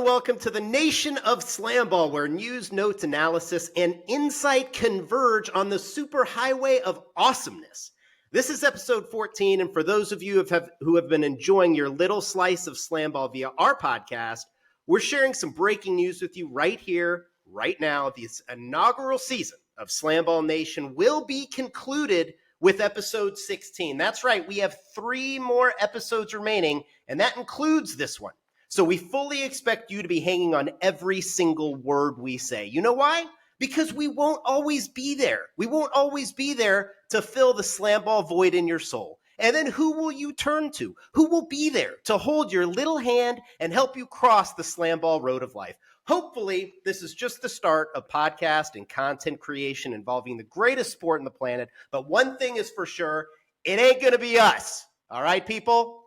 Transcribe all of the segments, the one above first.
and welcome to the nation of SlamBall, where news, notes, analysis, and insight converge on the superhighway of awesomeness. This is episode 14, and for those of you who have been enjoying your little slice of SlamBall via our podcast, we're sharing some breaking news with you right here, right now. This inaugural season of SlamBall Nation will be concluded with episode 16. That's right, we have 3 more episodes remaining, and that includes this one. So we fully expect you to be hanging on every single word we say. You know why? Because we won't always be there. We won't always be there to fill the SlamBall void in your soul. And then who will you turn to? Who will be there to hold your little hand and help you cross the SlamBall road of life? Hopefully, this is just the start of podcast and content creation involving the greatest sport on the planet. But one thing is for sure, it ain't going to be us. All right, people?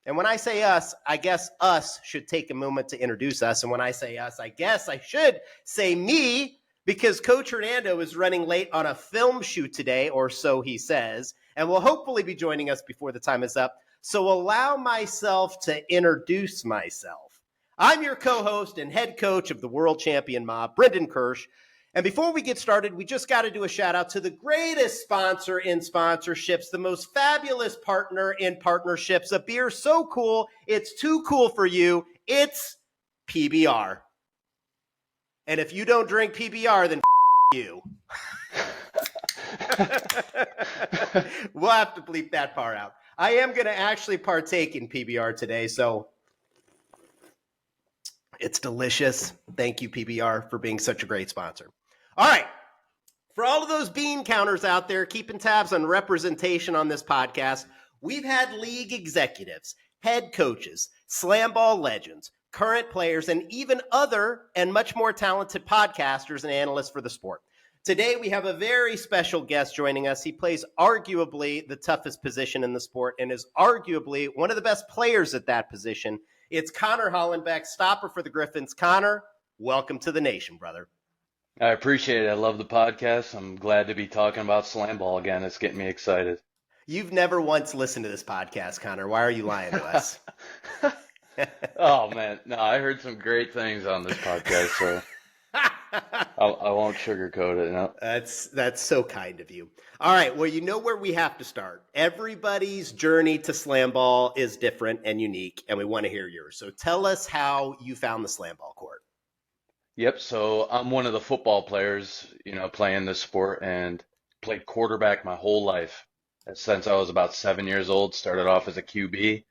And when I say us, I guess us should take a moment to introduce us. And when I say us, I guess I should say me, because Coach Hernando is running late on a film shoot today, or so he says, and will hopefully be joining us before the time is up. So allow myself to introduce myself. I'm your co-host and head coach of the world champion mob, Brendan Kirsch. And before we get started, we just got to do a shout out to the greatest sponsor in sponsorships, the most fabulous partner in partnerships, a beer so cool, it's too cool for you. It's PBR. And if you don't drink PBR, then you. We'll have to bleep that part out. I am going to actually partake in PBR today, so it's delicious. Thank you, PBR, for being such a great sponsor. All right. For all of those bean counters out there keeping tabs on representation on this podcast, we've had league executives, head coaches, SlamBall legends, current players, and even other and much more talented podcasters and analysts for the sport. Today, we have a very special guest joining us. He plays arguably the toughest position in the sport and is arguably one of the best players at that position. It's Connor Hollenbeck, stopper for the Gryphons. Connor, welcome to the nation, brother. I appreciate it. I love the podcast. I'm glad to be talking about SlamBall again. It's getting me excited. You've never once listened to this podcast, Connor. Why are you lying to us? Oh, man. No, I heard some great things on this podcast, so I won't sugarcoat it. No. That's so kind of you. All right. Well, you know where we have to start. Everybody's journey to SlamBall is different and unique, and we want to hear yours. So tell us how you found the SlamBall court. Yep, so I'm one of the football players, playing this sport and played quarterback my whole life. Since I was about 7 years old, started off as a QB,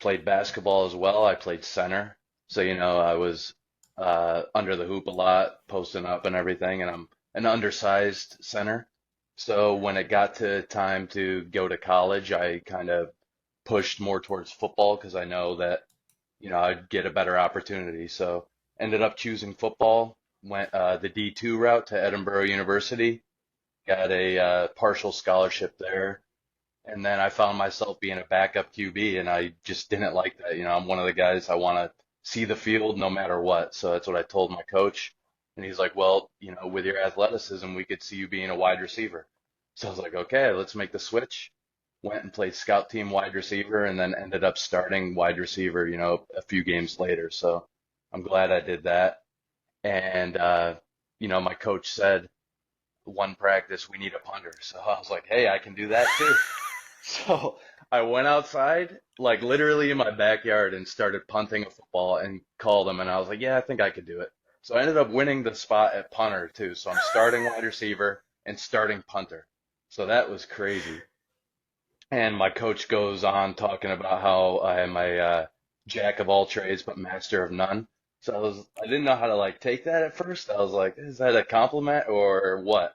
played basketball as well. I played center. So, I was under the hoop a lot, posting up and everything, and I'm an undersized center. So when it got to time to go to college, I kind of pushed more towards football because I know that, I'd get a better opportunity. So ended up choosing football, went the D2 route to Edinburgh University, got a partial scholarship there, and then I found myself being a backup QB, and I just didn't like that. I'm one of the guys, I want to see the field no matter what, so that's what I told my coach, and he's like, well, with your athleticism, we could see you being a wide receiver. So I was like, okay, let's make the switch. Went and played scout team wide receiver, and then ended up starting wide receiver, a few games later, so I'm glad I did that. And, my coach said, one practice, we need a punter. So I was like, hey, I can do that too. So I went outside, like literally in my backyard, and started punting a football and called him. And I was like, yeah, I think I could do it. So I ended up winning the spot at punter too. So I'm starting wide receiver and starting punter. So that was crazy. And my coach goes on talking about how I am a jack of all trades, but master of none. So I didn't know how to take that at first. I was like, is that a compliment or what?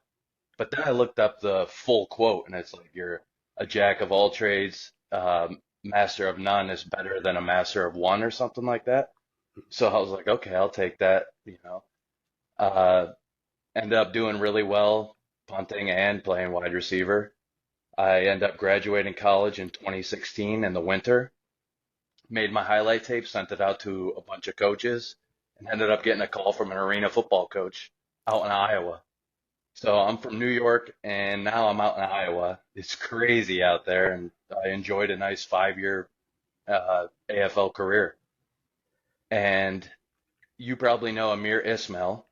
But then I looked up the full quote, and it's like, you're a jack of all trades, master of none is better than a master of one or something like that. So I was like, okay, I'll take that, ended up doing really well punting and playing wide receiver. I ended up graduating college in 2016 in the winter. Made my highlight tape, sent it out to a bunch of coaches, and ended up getting a call from an arena football coach out in Iowa. So I'm from New York, and now I'm out in Iowa. It's crazy out there, and I enjoyed a nice 5-year AFL career. And you probably know Amir Ismail.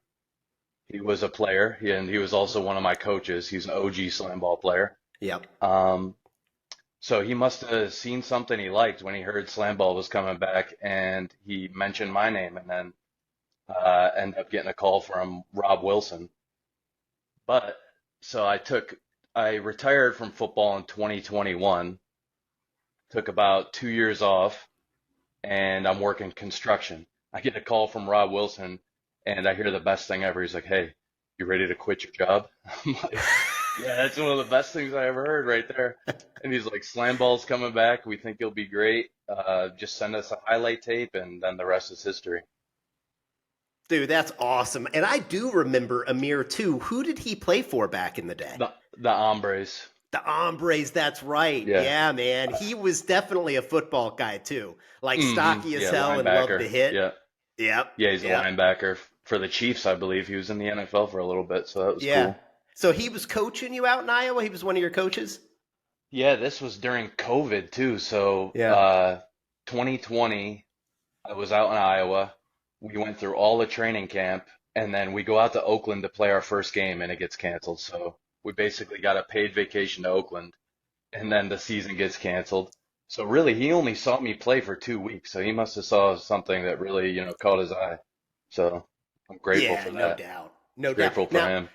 He was a player, and he was also one of my coaches. He's an OG slam ball player. Yep. Um, so he must have seen something he liked when he heard slam ball was coming back, and he mentioned my name, and then ended up getting a call from Rob Wilson. But so I retired from football in 2021, took about 2 years off, and I'm working construction. I get a call from Rob Wilson, and I hear the best thing ever. He's like, "Hey, you ready to quit your job?" I'm like, "Yeah, that's one of the best things I ever heard right there." And he's like, "Slam ball's coming back. We think you'll be great. Just send us a highlight tape, and then the rest is history." Dude, that's awesome. And I do remember Amir too. Who did he play for back in the day? The hombres. The Hombres, that's right. Yeah. Yeah, man. He was definitely a football guy too. Like stocky as Yeah, hell and loved linebacker. to hit. Yeah. Yep. Yeah, he's a Yep. linebacker for the Chiefs, I believe. He was in the NFL for a little bit, so that was Yeah. cool. So he was coaching you out in Iowa? He was one of your coaches? Yeah, this was during COVID too. So, Yeah. 2020, I was out in Iowa. We went through all the training camp, and then we go out to Oakland to play our first game, and it gets canceled. So we basically got a paid vacation to Oakland, and then the season gets canceled. So really, he only saw me play for 2 weeks. So he must have saw something that really, caught his eye. So I'm grateful Yeah, for no that. doubt. No doubt. Grateful for Now, him.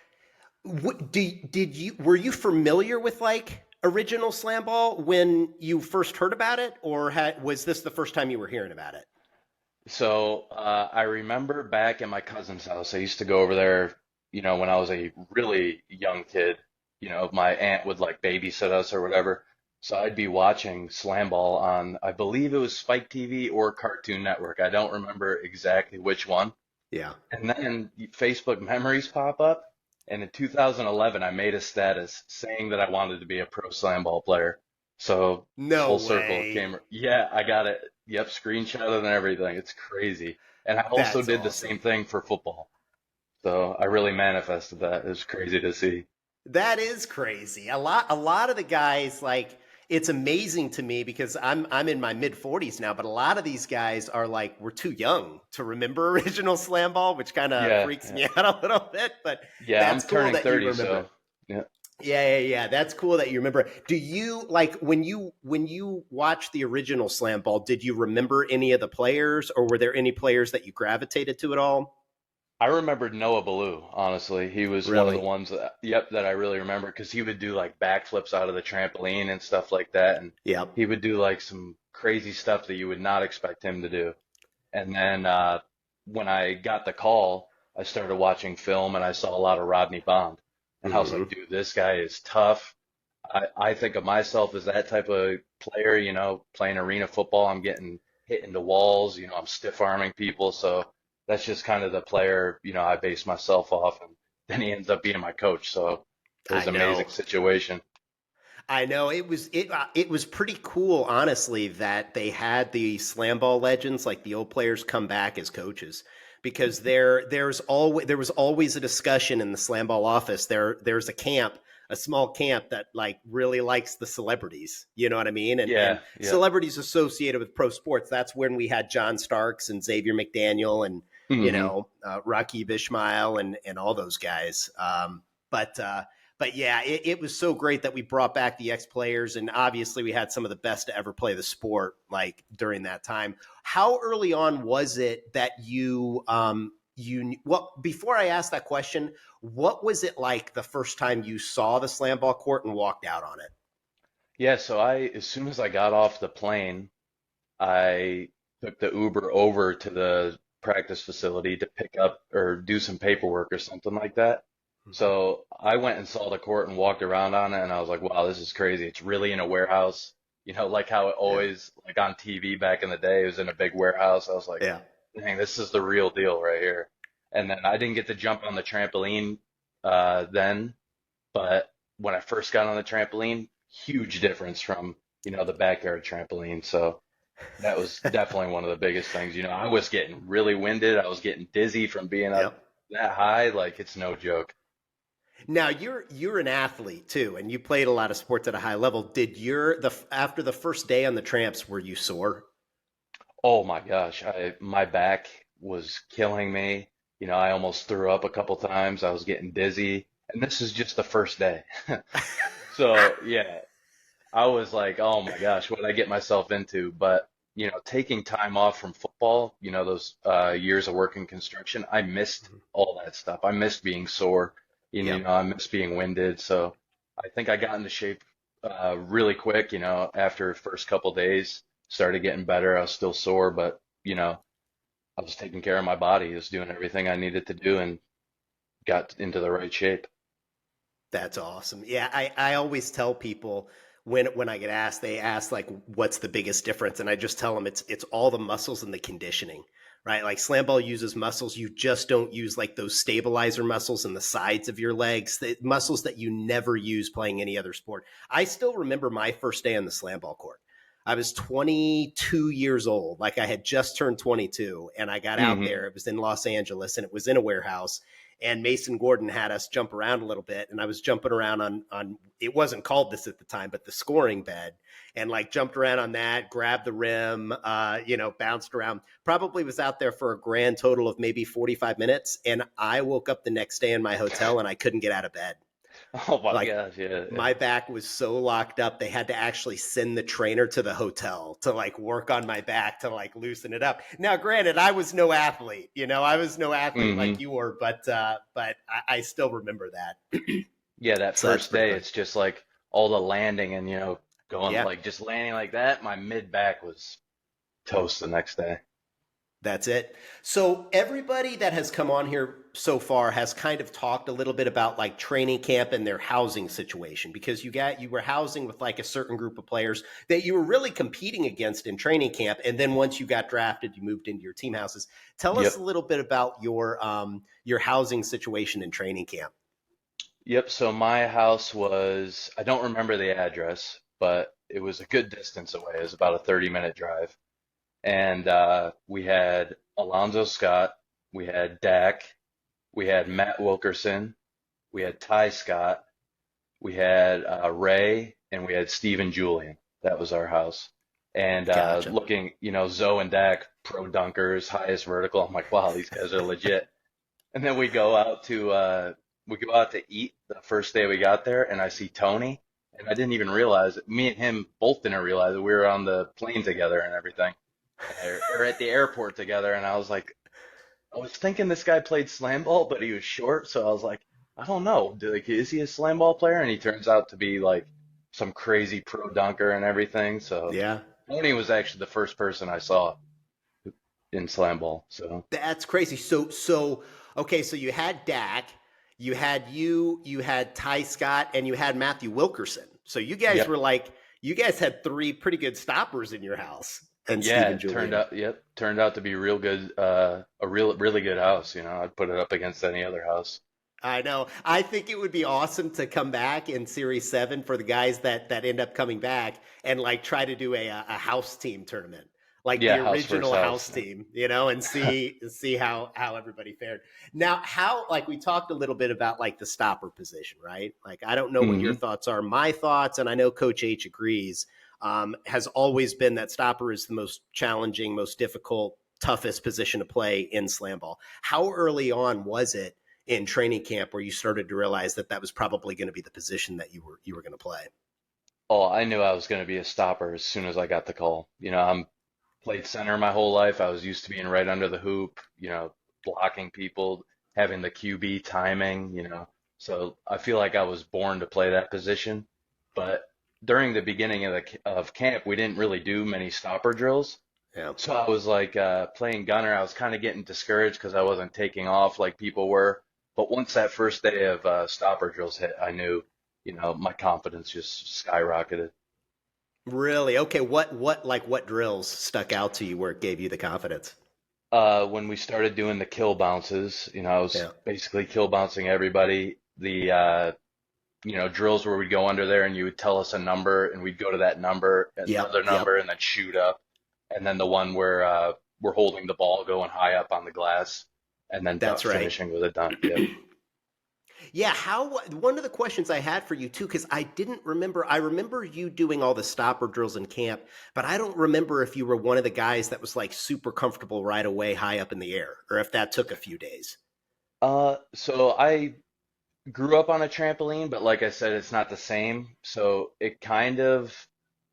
were you familiar with like original slam ball when you first heard about it, or was this the first time you were hearing about it? So I remember back at my cousin's house, I used to go over there, when I was a really young kid. My aunt would like babysit us or whatever. So I'd be watching Slam Ball on, I believe it was Spike TV or Cartoon Network. I don't remember exactly which one. Yeah. And then Facebook memories pop up. And in 2011, I made a status saying that I wanted to be a pro slam ball player. So No full circle way. came. Yeah, I got it. Yep, screenshot and everything. It's crazy. And I also That's did the same awesome. thing for football. So I really manifested that. It was crazy to see. That is crazy. A lot of the guys, like, it's amazing to me because I'm in my mid 40s now, but a lot of these guys are like, we're too young to remember original slam ball, which kind of Yeah, freaks yeah. me out a little bit, but Yeah, I'm that's cool turning that you 30, remember so it. yeah. Yeah. That's cool that you remember it. Do you like when you watch the original slam ball, did you remember any of the players, or were there any players that you gravitated to at all? I remembered Noah Ballou, honestly. He was one of the Really? ones that I really remember because he would do like backflips out of the trampoline and stuff like that. And Yep. he would do like some crazy stuff that you would not expect him to do. And then when I got the call, I started watching film and I saw a lot of Rodney Bond. And I was Hmm. like, dude, this guy is tough. I think of myself as that type of player, playing arena football. I'm getting hit into walls, I'm stiff arming people. So that's just kind of the player, I base myself off. And then he ends up being my coach. So it was I an amazing know. situation. I know it was pretty cool, honestly, that they had the slam ball legends, like the old players, come back as coaches, because there was always a discussion in the slam ball office. There's a small camp that like really likes the celebrities. You know what I mean? And Yeah, yeah. celebrities associated with pro sports. That's when we had John Starks and Xavier McDaniel and Hmm. Rakib Ishmael and all those guys. But but yeah, it was so great that we brought back the ex players, and obviously we had some of the best to ever play the sport like during that time. How early on was it that well, before I ask that question, what was it like the first time you saw the slam ball court and walked out on it? Yeah, so as soon as I got off the plane, I took the Uber over to the practice facility to pick up or do some paperwork or something like that. Mhm. So I went and saw the court and walked around on it, and I was like, wow, this is crazy. It's really in a warehouse, like how it Yeah, always, like on TV back in the day, it was in a big warehouse. I was like, yeah. dang, this is the real deal right here. And then I didn't get to jump on the trampoline then, but when I first got on the trampoline, huge difference from, the backyard trampoline. So that was definitely one of the biggest things. I was getting really winded. I was getting dizzy from being up Yep. that high. Like it's no joke. Now you're an athlete too, and you played a lot of sports at a high level. Did after the first day on the tramps, were you sore? Oh my gosh, my back was killing me. I almost threw up a couple times. I was getting dizzy, and this is just the first day. So yeah, I was like, oh my gosh, what did I get myself into? But taking time off from football, those years of working construction, I missed all that stuff. I missed being sore. Yep. I missed being winded. So I think I got into shape really quick. After first couple days, started getting better. I was still sore, but I was taking care of my body, was doing everything I needed to do, and got into the right shape. That's awesome. Yeah, I always tell people when I get asked, they ask like, "What's the biggest difference?" And I just tell them it's all the muscles and the conditioning, right? Like slam ball uses muscles, you just don't use like those stabilizer muscles in the sides of your legs, the muscles that you never use playing any other sport. I still remember my first day on the slam ball court. I was 22 years old, like I had just turned 22, and I got out Hmm. there. It was in Los Angeles, and it was in a warehouse, and Mason Gordon had us jump around a little bit, and I was jumping around on it wasn't called this at the time, but the scoring bed, and like jumped around on that, grabbed the rim, bounced around. Probably was out there for a grand total of maybe 45 minutes, and I woke up the next day in my hotel and I couldn't get out of bed. Oh my Like gosh, yeah, yeah. my back was so locked up, they had to actually send the trainer to the hotel to like work on my back to like loosen it up. Now, granted, I was no athlete, I was no athlete Hmm. like you were, but I still remember that. Yeah, that So that's first pretty day, fun. it's just like all the landing and, going Yeah. like just landing like that. My mid back was toast the next day. That's it. So everybody that has come on here so far has kind of talked a little bit about like training camp and their housing situation because you were housing with like a certain group of players that you were really competing against in training camp, and then once you got drafted, you moved into your team houses. Tell us Yep. a little bit about your housing situation in training camp. Yep. So my house was, I don't remember the address, but it was a good distance away. It was about a 30-minute drive. And we had Alonzo Scott, we had Dak, we had Matt Wilkerson, we had Ty Scott, we had Ray, and we had Steven Julian. That was our house. And Gotcha. looking, Zoe and Dak, pro dunkers, highest vertical. I'm like, wow, these guys are legit. And then we go out to eat the first day we got there, and I see Tony, and I didn't even realize it. Me and him both didn't realize that we were on the plane together and everything, or at the airport together. And I was like, I was thinking this guy played slam ball, but he was short, so I was like, I don't know, like, is he a slam ball player? And he turns out to be like some crazy pro dunker and everything. So Yeah. Tony was actually the first person I saw in slam ball. So That's crazy. So okay, so you had Dak, you had Ty Scott, and you had Matthew Wilkerson. So yep. you guys had three pretty good stoppers in your house, and Yeah, Stephen it turned Julian. out, yep, turned out to be real good, really good house. I'd put it up against any other house. I know. I think it would be awesome to come back in Series 7 for the guys that end up coming back and like try to do a house team tournament. Like Yeah, the house versus original house house. team, and see how everybody fared. Now, how like we talked a little bit about like the stopper position, right? Like I don't know what your Hmm. thoughts are. My thoughts, and I know Coach H agrees, has always been that stopper is the most challenging, most difficult, toughest position to play in slam ball. How early on was it in training camp where you started to realize that that was probably going to be the position that you were going to play? Oh, I knew I was going to be a stopper as soon as I got the call. I'm played center my whole life. I was used to being right under the hoop, blocking people, having the QB timing, So I feel like I was born to play that position. But during the beginning of camp, we didn't really do many stopper drills. Yeah. So I was like playing gunner. I was kind of getting discouraged because I wasn't taking off like people were. But once that first day of stopper drills hit, I knew, my confidence just skyrocketed. Really? Okay. What drills stuck out to you where it gave you the confidence? When we started doing the kill bounces, I was Yeah. basically kill bouncing everybody. The drills where we'd go under there and you would tell us a number and we'd go to that number, Yep. another Yep. number, and then shoot up. And then the one where we're holding the ball going high up on the glass and then That's right. finishing with a dunk. Yep. Yeah, how one of the questions I had for you too, because I didn't remember. I remember you doing all the stopper drills in camp, but I don't remember if you were one of the guys that was like super comfortable right away, high up in the air, or if that took a few days. So I grew up on a trampoline, but like I said, it's not the same. So it kind of,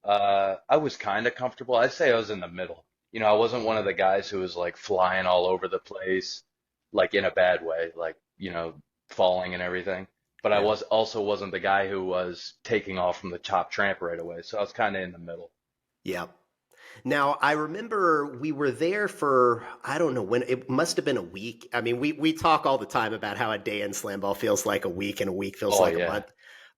I was kind of comfortable. I'd say I was in the middle. I wasn't one of the guys who was like flying all over the place, like in a bad way, like, falling and everything. But I Yeah. wasn't the guy who was taking off from the top tramp right away. So I was kind of in the middle. Yeah. Now, I remember we were there for, I don't know when, it must have been a week. I mean, we talk all the time about how a day in slam ball feels like a week and a week feels Oh like a yeah. month.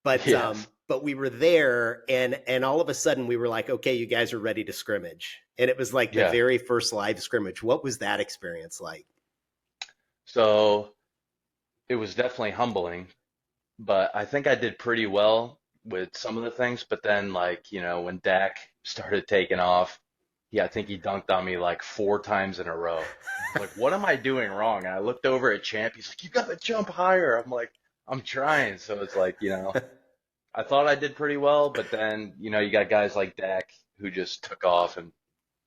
But Yes. but we were there and all of a sudden we were like, okay, you guys are ready to scrimmage. And it was like the Yeah. very first live scrimmage. What was that experience like? So it was definitely humbling, but I think I did pretty well with some of the things. But then, like, when Dak started taking off, I think he dunked on me like 4 times in a row. And I was like, what am I doing wrong? And I looked over at Champ. He's like, you got to jump higher. I'm like, I'm trying. So it's like, I thought I did pretty well, but then, you got guys like Dak who just took off and,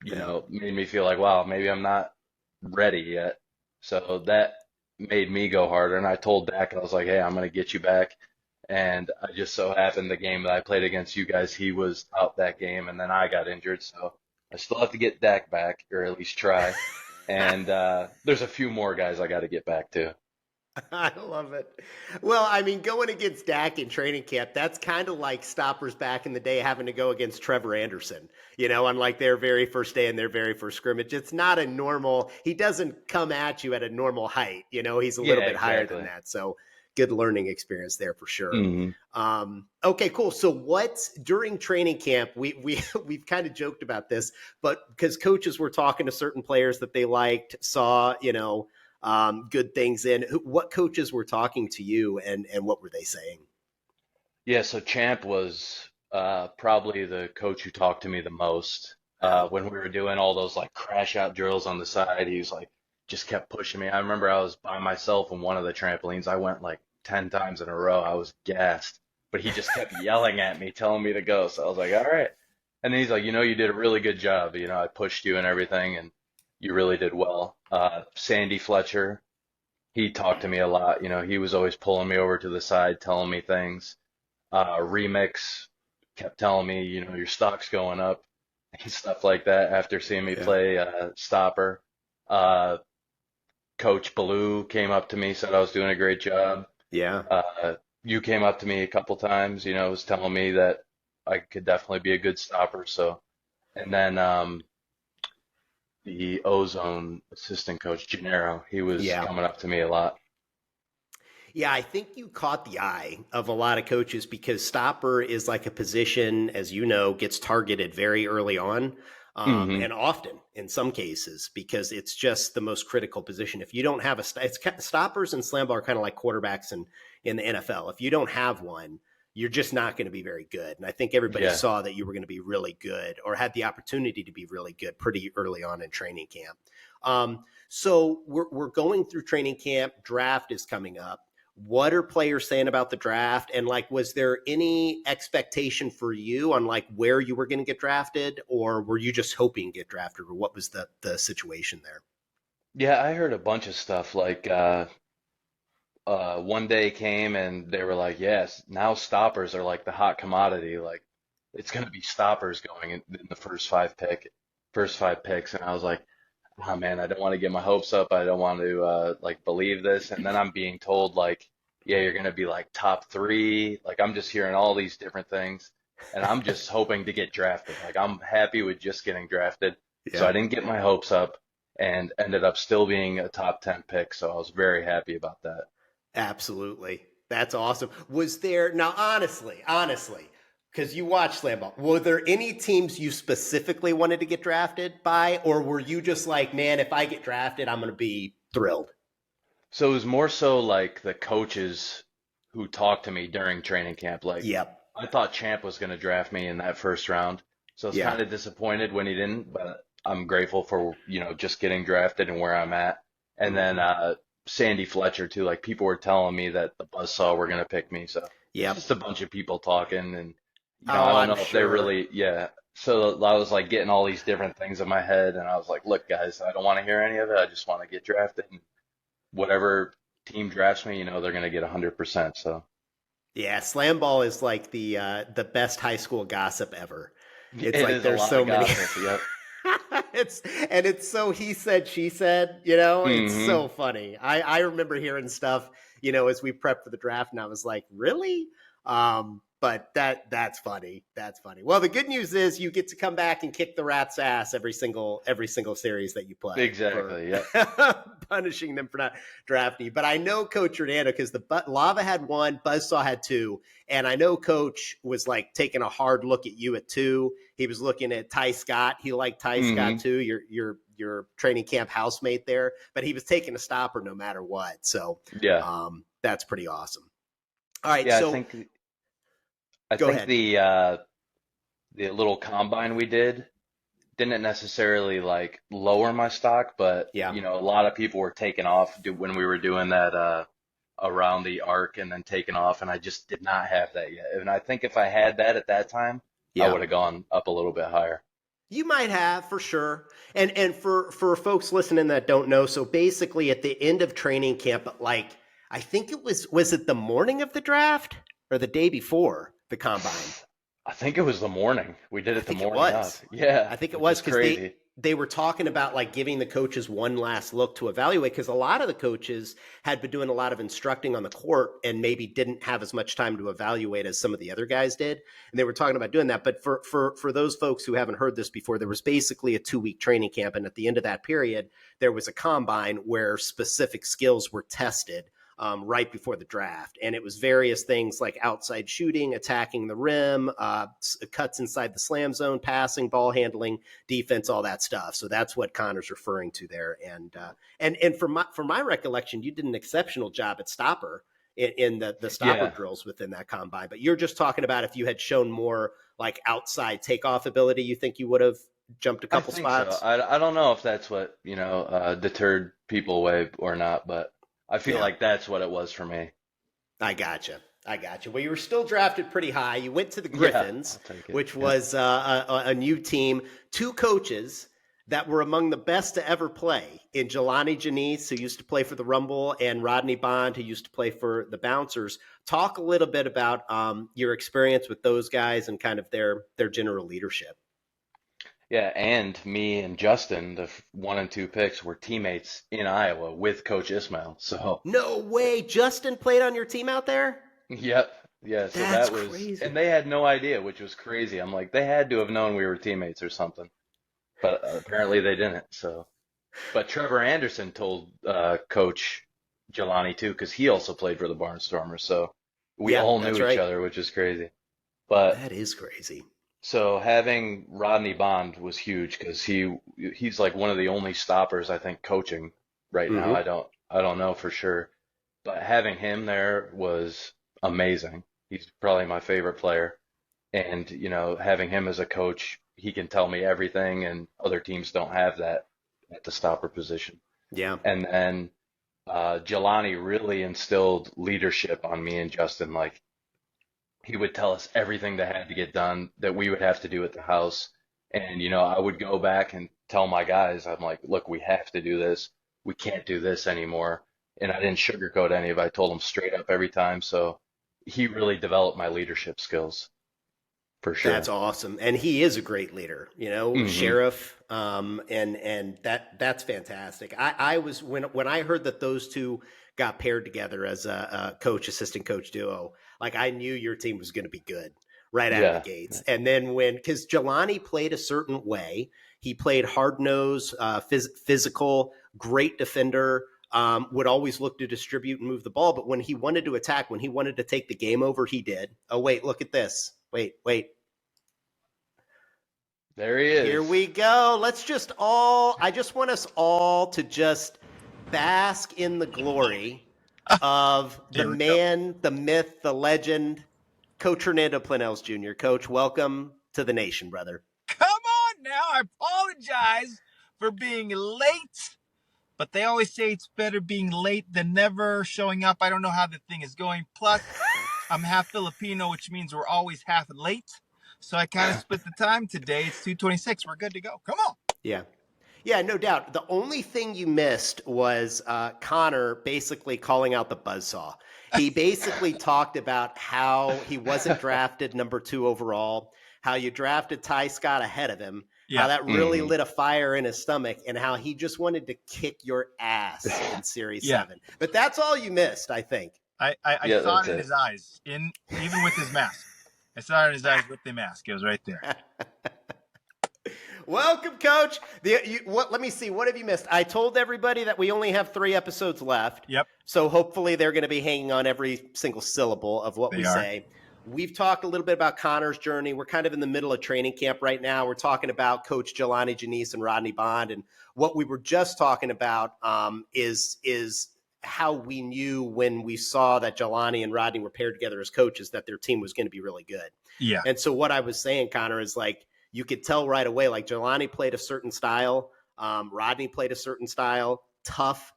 Yeah. made me feel like, wow, maybe I'm not ready yet. So that made me go harder. And I told Dak, I was like, hey, I'm going to get you back. And I just so happened the game that I played against you guys, he was out that game, and then I got injured. So I still have to get Dak back, or at least try. And there's a few more guys I got to get back to. I love it. Well, I mean, going against Dak in training camp, that's kind of like stoppers back in the day having to go against Trevor Anderson, on like their very first day and their very first scrimmage. It's not a normal, he doesn't come at you at a normal height, he's a little Yeah, bit higher than exactly. that. So good learning experience there for sure. Hmm. Okay, cool. So what during training camp, we've kind of joked about this, but because coaches were talking to certain players that they liked, saw, good things in. What coaches were talking to you, and what were they saying? Yeah, so Champ was probably the coach who talked to me the most Wow. when we were doing all those like crash out drills on the side. He was like, just kept pushing me. I remember I was by myself on one of the trampolines. I went like 10 times in a row. I was gassed, but he just kept yelling at me, telling me to go. So I was like, all right. And then he's like, you did a really good job. I pushed you and everything, and you really did well. Sandy Fletcher, he talked to me a lot. He was always pulling me over to the side, telling me things. Remix kept telling me, your stock's going up and stuff like that after seeing me Yeah. play stopper. Uh, Coach Ballou came up to me, said I was doing a great job. Yeah. You came up to me a couple times, was telling me that I could definitely be a good stopper. So, and then the Ozone assistant coach, Gennaro, he was Yeah. coming up to me a lot. Yeah, I think you caught the eye of a lot of coaches because stopper is like a position, as you know, gets targeted very early on, Hmm. and often in some cases because it's just the most critical position. If you don't have stoppers and slam ball are kind of like quarterbacks in the NFL. If you don't have one, you're just not going to be very good. And I think everybody Yeah. saw that you were going to be really good or had the opportunity to be really good pretty early on in training camp. So we're going through training camp. Draft is coming up. What are players saying about the draft? And like, was there any expectation for you on like where you were going to get drafted, or were you just hoping to get drafted, or what was the situation there? Yeah, I heard a bunch of stuff like one day came and they were like, yes, now stoppers are like the hot commodity. Like it's going to be stoppers going in the first 5 picks. And I was like, oh man, I don't want to get my hopes up. I don't want to like believe this. And then I'm being told like, yeah, you're going to be like top three. Like I'm just hearing all these different things and I'm just hoping to get drafted. Like I'm happy with just getting drafted. So Yeah, I didn't get my hopes up and ended up still being a top 10 pick. So I was very happy about that. absolutely. That's awesome. Was there now, honestly, because you watch Slam Ball, were there any teams you specifically wanted to get drafted by, or were you just like, man, if I get drafted, I'm going to be thrilled? So it was more so like the coaches who talked to me during training camp. Like Yep. I thought Champ was going to draft me in that first round. So I was Yeah. kind of disappointed when he didn't, but I'm grateful for, just getting drafted and where I'm at. And then Hmm. Sandy Fletcher too. Like people were telling me that the Buzzsaw were gonna pick me. So it's Yep. just a bunch of people talking, and I Oh, don't I'm know if they're sure. really, yeah. So I was like getting all these different things in my head, and I was like, look, guys, I don't want to hear any of it. I just want to get drafted. And whatever team drafts me, they're gonna get 100%. So Yeah, SlamBall is like the best high school gossip ever. It's it like is a there's lot so of many. gossip. Yep. It's so he said she said, it's Hmm. so funny. I remember hearing stuff, as we prepped for the draft, and I was like, really? But that's funny. That's funny. Well, the good news is you get to come back and kick the Rats' ass every single series that you play for Exactly. Yep. punishing them for not drafting you. But I know Coach Hernando, because the Lava had one, Buzzsaw had two, and I know Coach was like taking a hard look at you at two. He was looking at Ty Scott. He liked Ty Scott Hmm. too, your training camp housemate there. But he was taking a stopper no matter what. So Yeah. that's pretty awesome. All right, Yeah. so I go think ahead. the little combine we did didn't necessarily like lower my stock, but Yeah. a lot of people were taking off when we were doing that around the arc and then taking off, and I just did not have that yet. And I think if I had that at that time, I Yeah. would have gone up a little bit higher. You might have for sure. And for folks listening that don't know, so basically at the end of training camp, like I think was it the morning of the draft or the day before the combine? I think it was the morning. We did I it the think it morning of. was. Yeah, I think it which was is because crazy. they were talking about like giving the coaches one last look to evaluate, because a lot of the coaches had been doing a lot of instructing on the court and maybe didn't have as much time to evaluate as some of the other guys did, and they were talking about doing that. But for those folks who haven't heard this before, there was basically a 2 week training camp, and at the end of that period there was a combine where specific skills were tested right before the draft. And it was various things like outside shooting, attacking the rim, cuts inside the slam zone, passing, ball handling, defense, all that stuff. So that's what Connor's referring to there. And for my recollection, you did an exceptional job at stopper in the stopper Yeah, drills within that combine. But you're just talking about if you had shown more like outside takeoff ability, you think you would have jumped a I couple think so. spots? I don't know if that's what, deterred people away or not, but I feel Yeah. like that's what it was for me. I gotcha. I gotcha. Well, you were still drafted pretty high. You went to the Yeah, Gryphons, I'll take it. which Yep. was a new team, two coaches that were among the best to ever play in Jelani Janice, who used to play for the Rumble, and Rodney Bond, who used to play for the Bouncers. Talk a little bit about your experience with those guys and kind of their general leadership. Yeah, and me and Justin, the 1 and 2 picks, were teammates in Iowa with Coach Ismail. So, No way. Justin played on your team out there? yep. Yeah, so That's that was, and crazy. they had no idea, which was crazy. I'm like, they had to have known we were teammates or something, but apparently they didn't. So, but Trevor Anderson told Coach Jelani too, because he also played for the Barnstormers. So we Yeah, all knew that's each right. other, which is crazy. But That is crazy. so having Rodney Bond was huge because he's like one of the only stoppers I think coaching right now. Mm-hmm. I don't know for sure, but having him there was amazing. He's probably my favorite player, and having him as a coach, he can tell me everything, and other teams don't have that at the stopper position. Yeah. And then Jelani really instilled leadership on me and Justin. Like he would tell us everything that had to get done that we would have to do at the house. And, I would go back and tell my guys, I'm like, look, we have to do this. We can't do this anymore. And I didn't sugarcoat any of it. I told them straight up every time. So he really developed my leadership skills for That's sure. awesome, and he is a great leader. Hmm. Sheriff, and that's fantastic. I was when I heard that those two got paired together as a coach assistant coach duo, like I knew your team was going to be good right out of the Yeah. gates. And then because Jelani played a certain way, he played hard nose, physical, great defender. Would always look to distribute and move the ball, but when he wanted to attack, when he wanted to take the game over, he did. Oh wait, look at this. Wait. There he Here is. we go. I just want us all to just bask in the glory of the Here we go. man, the myth, the legend, Coach Hernando Planells Jr. Coach, welcome to the nation, brother. Come on now. I apologize for being late. but they always say it's better being late than never showing up. I don't know how the thing is going. Plus, I'm half Filipino, which means we're always half late. So I kind of split the time today. It's 2:26. We're good to go. Come on. Yeah. Yeah, no doubt. The only thing you missed was Connor basically calling out the buzzsaw. He basically talked about how he wasn't drafted number 2 overall, how you drafted Ty Scott ahead of him, how that really lit a fire in his stomach, and how he just wanted to kick your ass in Series 7. But that's all you missed, I think. I saw it in his eyes, even with his mask. I saw it in his eyes with the mask. It was right there. Welcome, Coach. Let me see. What have you missed? I told everybody that we only have 3 episodes left. Yep. So hopefully they're going to be hanging on every single syllable of what we say. We've talked a little bit about Connor's journey. We're kind of in the middle of training camp right now. We're talking about Coach Jelani Janice and Rodney Bond. And what we were just talking about is how we knew when we saw that Jelani and Rodney were paired together as coaches that their team was going to be really good. Yeah. And so what I was saying, Connor, is like, you could tell right away, like Jelani played a certain style. Rodney played a certain style. Tough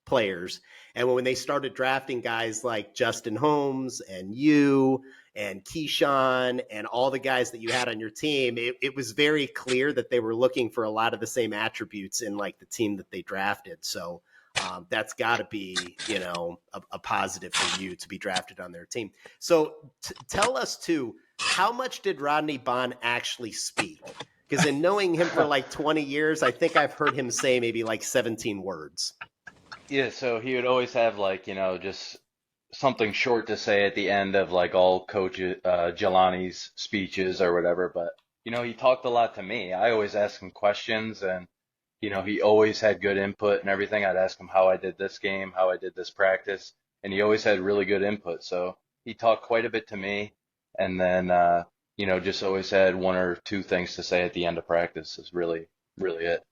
players. And when they started drafting guys like Justin Holmes and you and Keyshawn and all the guys that you had on your team, it was very clear that they were looking for a lot of the same attributes in like the team that they drafted. So that's got to be, a positive for you to be drafted on their team. So tell us too, how much did Rodney Bond actually speak? Because in knowing him for like 20 years, I think I've heard him say maybe like 17 words. Yeah, so he would always have like, just something short to say at the end of like all Coach Jelani's speeches or whatever. But, he talked a lot to me. I always asked him questions and, he always had good input and everything. I'd ask him how I did this game, how I did this practice, and he always had really good input. So he talked quite a bit to me. And then, just always had 1 or 2 things to say at the end of practice is really, really it.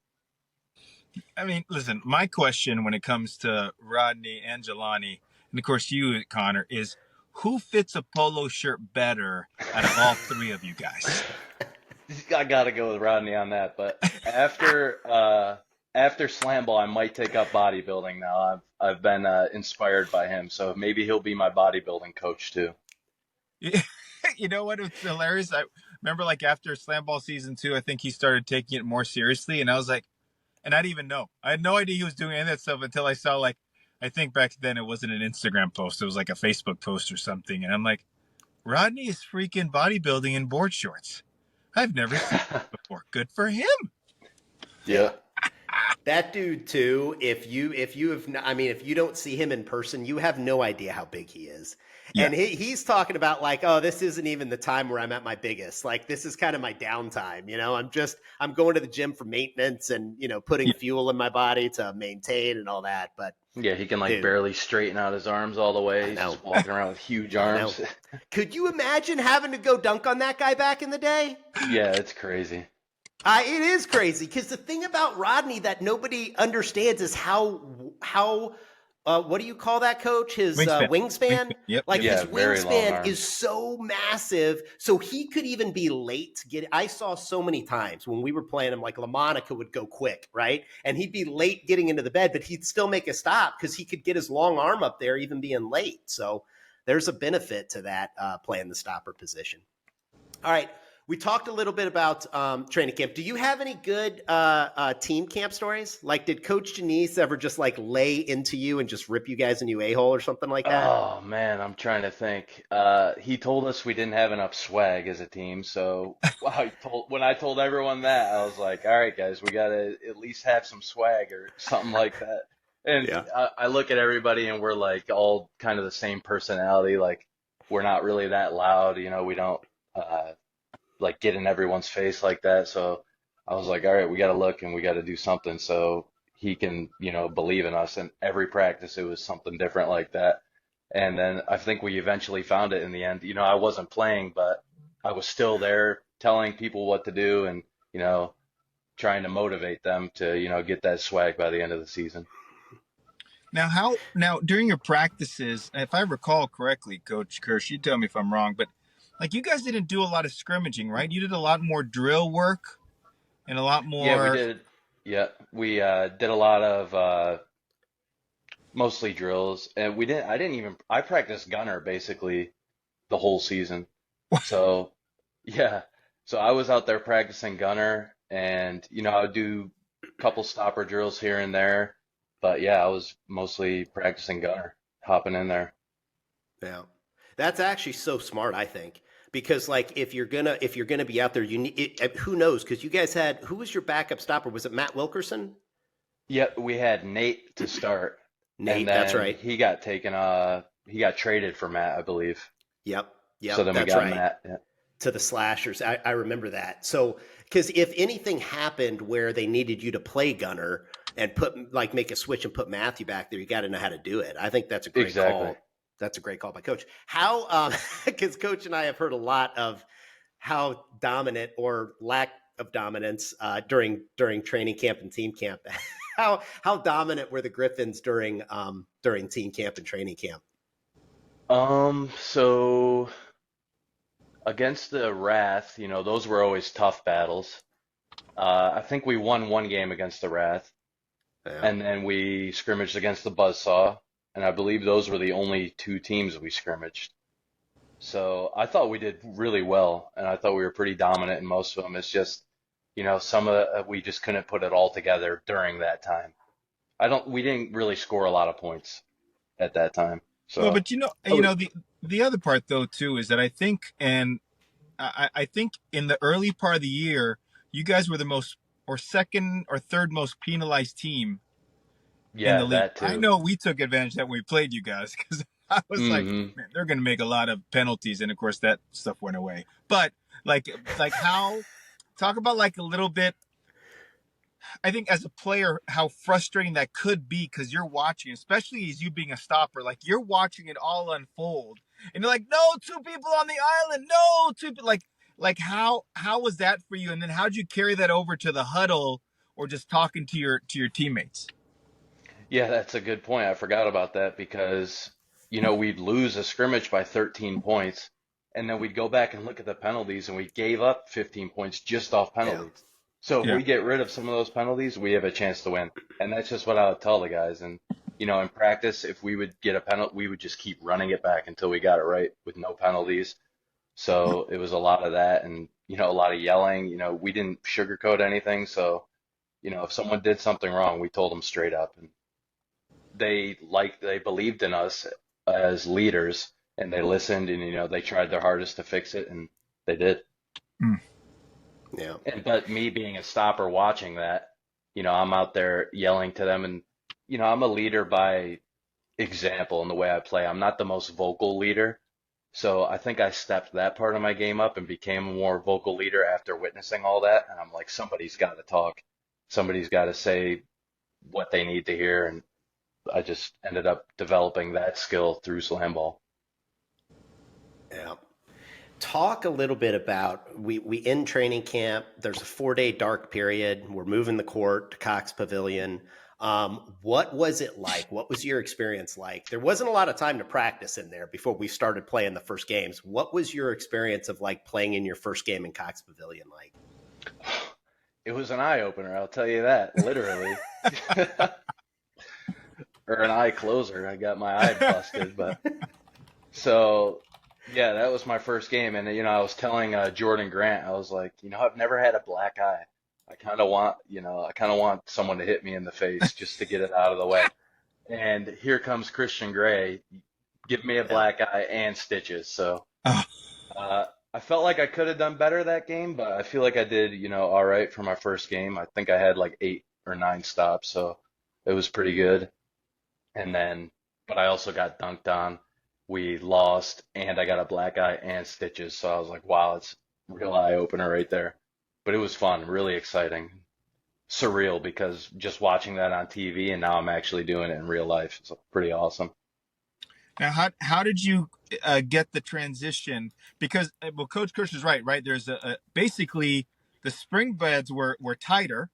I mean, listen, my question when it comes to Rodney and Jelani, and of course you, Connor, is who fits a polo shirt better out of all 3 of you guys? I got to go with Rodney on that. But after SlamBall, I might take up bodybuilding now. I've been inspired by him. So maybe he'll be my bodybuilding coach too. You know what? It's hilarious. I remember like after SlamBall season 2, I think he started taking it more seriously. And I was like, and I didn't even know. I had no idea he was doing any of that stuff until I saw like, I think back then it wasn't an Instagram post. It was like a Facebook post or something. And I'm like, Rodney is freaking bodybuilding in board shorts. I've never seen that before. Good for him. Yeah. That dude too, if you don't see him in person, you have no idea how big he is. Yeah. And he's talking about like, oh, this isn't even the time where I'm at my biggest. Like, this is kind of my downtime. I'm going to the gym for maintenance and, putting fuel in my body to maintain and all that. But yeah, he can barely straighten out his arms all the way. He's just walking around with huge arms. Could you imagine having to go dunk on that guy back in the day? Yeah, it's crazy. It is crazy because the thing about Rodney that nobody understands is how what do you call that, Coach? His wingspan? Yep. His wingspan is so massive. So he could even be late. I saw so many times when we were playing him, like LaMonica would go quick, right? And he'd be late getting into the bed, but he'd still make a stop because he could get his long arm up there even being late. So there's a benefit to that playing the stopper position. All right. We talked a little bit about training camp. Do you have any good team camp stories? Like, did Coach Janice ever just like lay into you and just rip you guys a new a-hole or something like that? Oh man, I'm trying to think. He told us we didn't have enough swag as a team, so when I told everyone that, I was like, all right, guys, we got to at least have some swag or something like that. And I look at everybody and we're like all kind of the same personality. Like, we're not really that loud, we don't like get in everyone's face like that. So I was like, all right, we got to look and we got to do something so he can, believe in us. And every practice, it was something different like that. And then I think we eventually found it in the end. I wasn't playing, but I was still there telling people what to do and, trying to motivate them to, get that swag by the end of the season. Now, during your practices, if I recall correctly, Coach Kirsch, you tell me if I'm wrong, but like, you guys didn't do a lot of scrimmaging, right? You did a lot more drill work and a lot more. Yeah, we did. Yeah, we did a lot of mostly drills, and I practiced gunner basically the whole season. So yeah, so I was out there practicing gunner, and I would do a couple stopper drills here and there, but yeah, I was mostly practicing gunner, hopping in there. Yeah. That's actually so smart, I think. Because like if you're gonna be out there, you need who knows? Because you guys had who was your backup stopper? Was it Matt Wilkerson? Yep, we had Nate to start, and Nate, that's then right. he got traded for Matt, I believe. Yep, So yep, then we that's got right. Matt. Yeah. To the slashers. I remember that. So because if anything happened where they needed you to play gunner and make a switch and put Matthew back there, you got to know how to do it. I think that's a great Exactly. call. That's a great call by Coach. How because Coach and I have heard a lot of how dominant or lack of dominance during training camp and team camp. How dominant were the Gryphons during team camp and training camp? So against the Wrath, those were always tough battles. I think we won one game against the Wrath, Yeah, and then we scrimmaged against the Buzzsaw, and I believe those were the only two teams we scrimmaged. So I thought we did really well, and I thought we were pretty dominant in most of them. It's just, some of we just couldn't put it all together during that time. We didn't really score a lot of points at that time. Well, So but I would, the other part though too is that I think, and I think in the early part of the year, you guys were the most or second or third most penalized team in the yeah, league. that I too. know we took advantage that when we played you guys because I was like, Hmm. man, they're going to make a lot of penalties, and of course that stuff went away. But like how talk about like a little bit. I think as a player, how frustrating that could be because you're watching, especially as you being a stopper, like you're watching it all unfold, and you're like, no, two people on the island, no, like how was that for you? And then how'd you carry that over to the huddle or just talking to your teammates? Yeah, that's a good point. I forgot about that because, we'd lose a scrimmage by 13 points, and then we'd go back and look at the penalties, and we gave up 15 points just off yeah, penalties. So if Yeah. we get rid of some of those penalties, we have a chance to win. And that's just what I would tell the guys. And, in practice, if we would get a penalty, we would just keep running it back until we got it right with no penalties. So it was a lot of that and, a lot of yelling. We didn't sugarcoat anything. So, if someone did something wrong, we told them straight up. And they believed in us as leaders and they listened and they tried their hardest to fix it and they did. Mm. yeah, But me being a stopper watching that, I'm out there yelling to them and I'm a leader by example in the way I play. I'm not the most vocal leader. So I think I stepped that part of my game up and became a more vocal leader after witnessing all that. And I'm like, somebody's got to talk. Somebody's got to say what they need to hear. And I just ended up developing that skill through SlamBall. yeah. Talk a little bit about we end training camp. There's a 4 day dark period. We're moving the court to Cox Pavilion. What was it like? What was your experience like? There wasn't a lot of time to practice in there before we started playing the first games. What was your experience of like playing in your first game in Cox Pavilion like? It was an eye opener, I'll tell you that, literally. Or an eye closer. I got my eye busted, but so yeah, that was my first game, and I was telling Jordan Grant, I was like, I've never had a black eye. I kind of want someone to hit me in the face just to get it out of the way. And here comes Christian Gray, give me a Yeah, black eye and stitches. So Oh, I felt like I could have done better that game, but I feel like I did, all right for my first game. I think I had like 8 or 9 stops, so it was pretty good. And then, but I also got dunked on. We lost, and I got a black eye and stitches. So I was like, wow, it's a real eye opener right there. But it was fun, really exciting, surreal because just watching that on TV and now I'm actually doing it in real life. It's pretty awesome. now how did you get the transition? Because well, Coach Kirsch is right. There's basically the spring beds were tighter,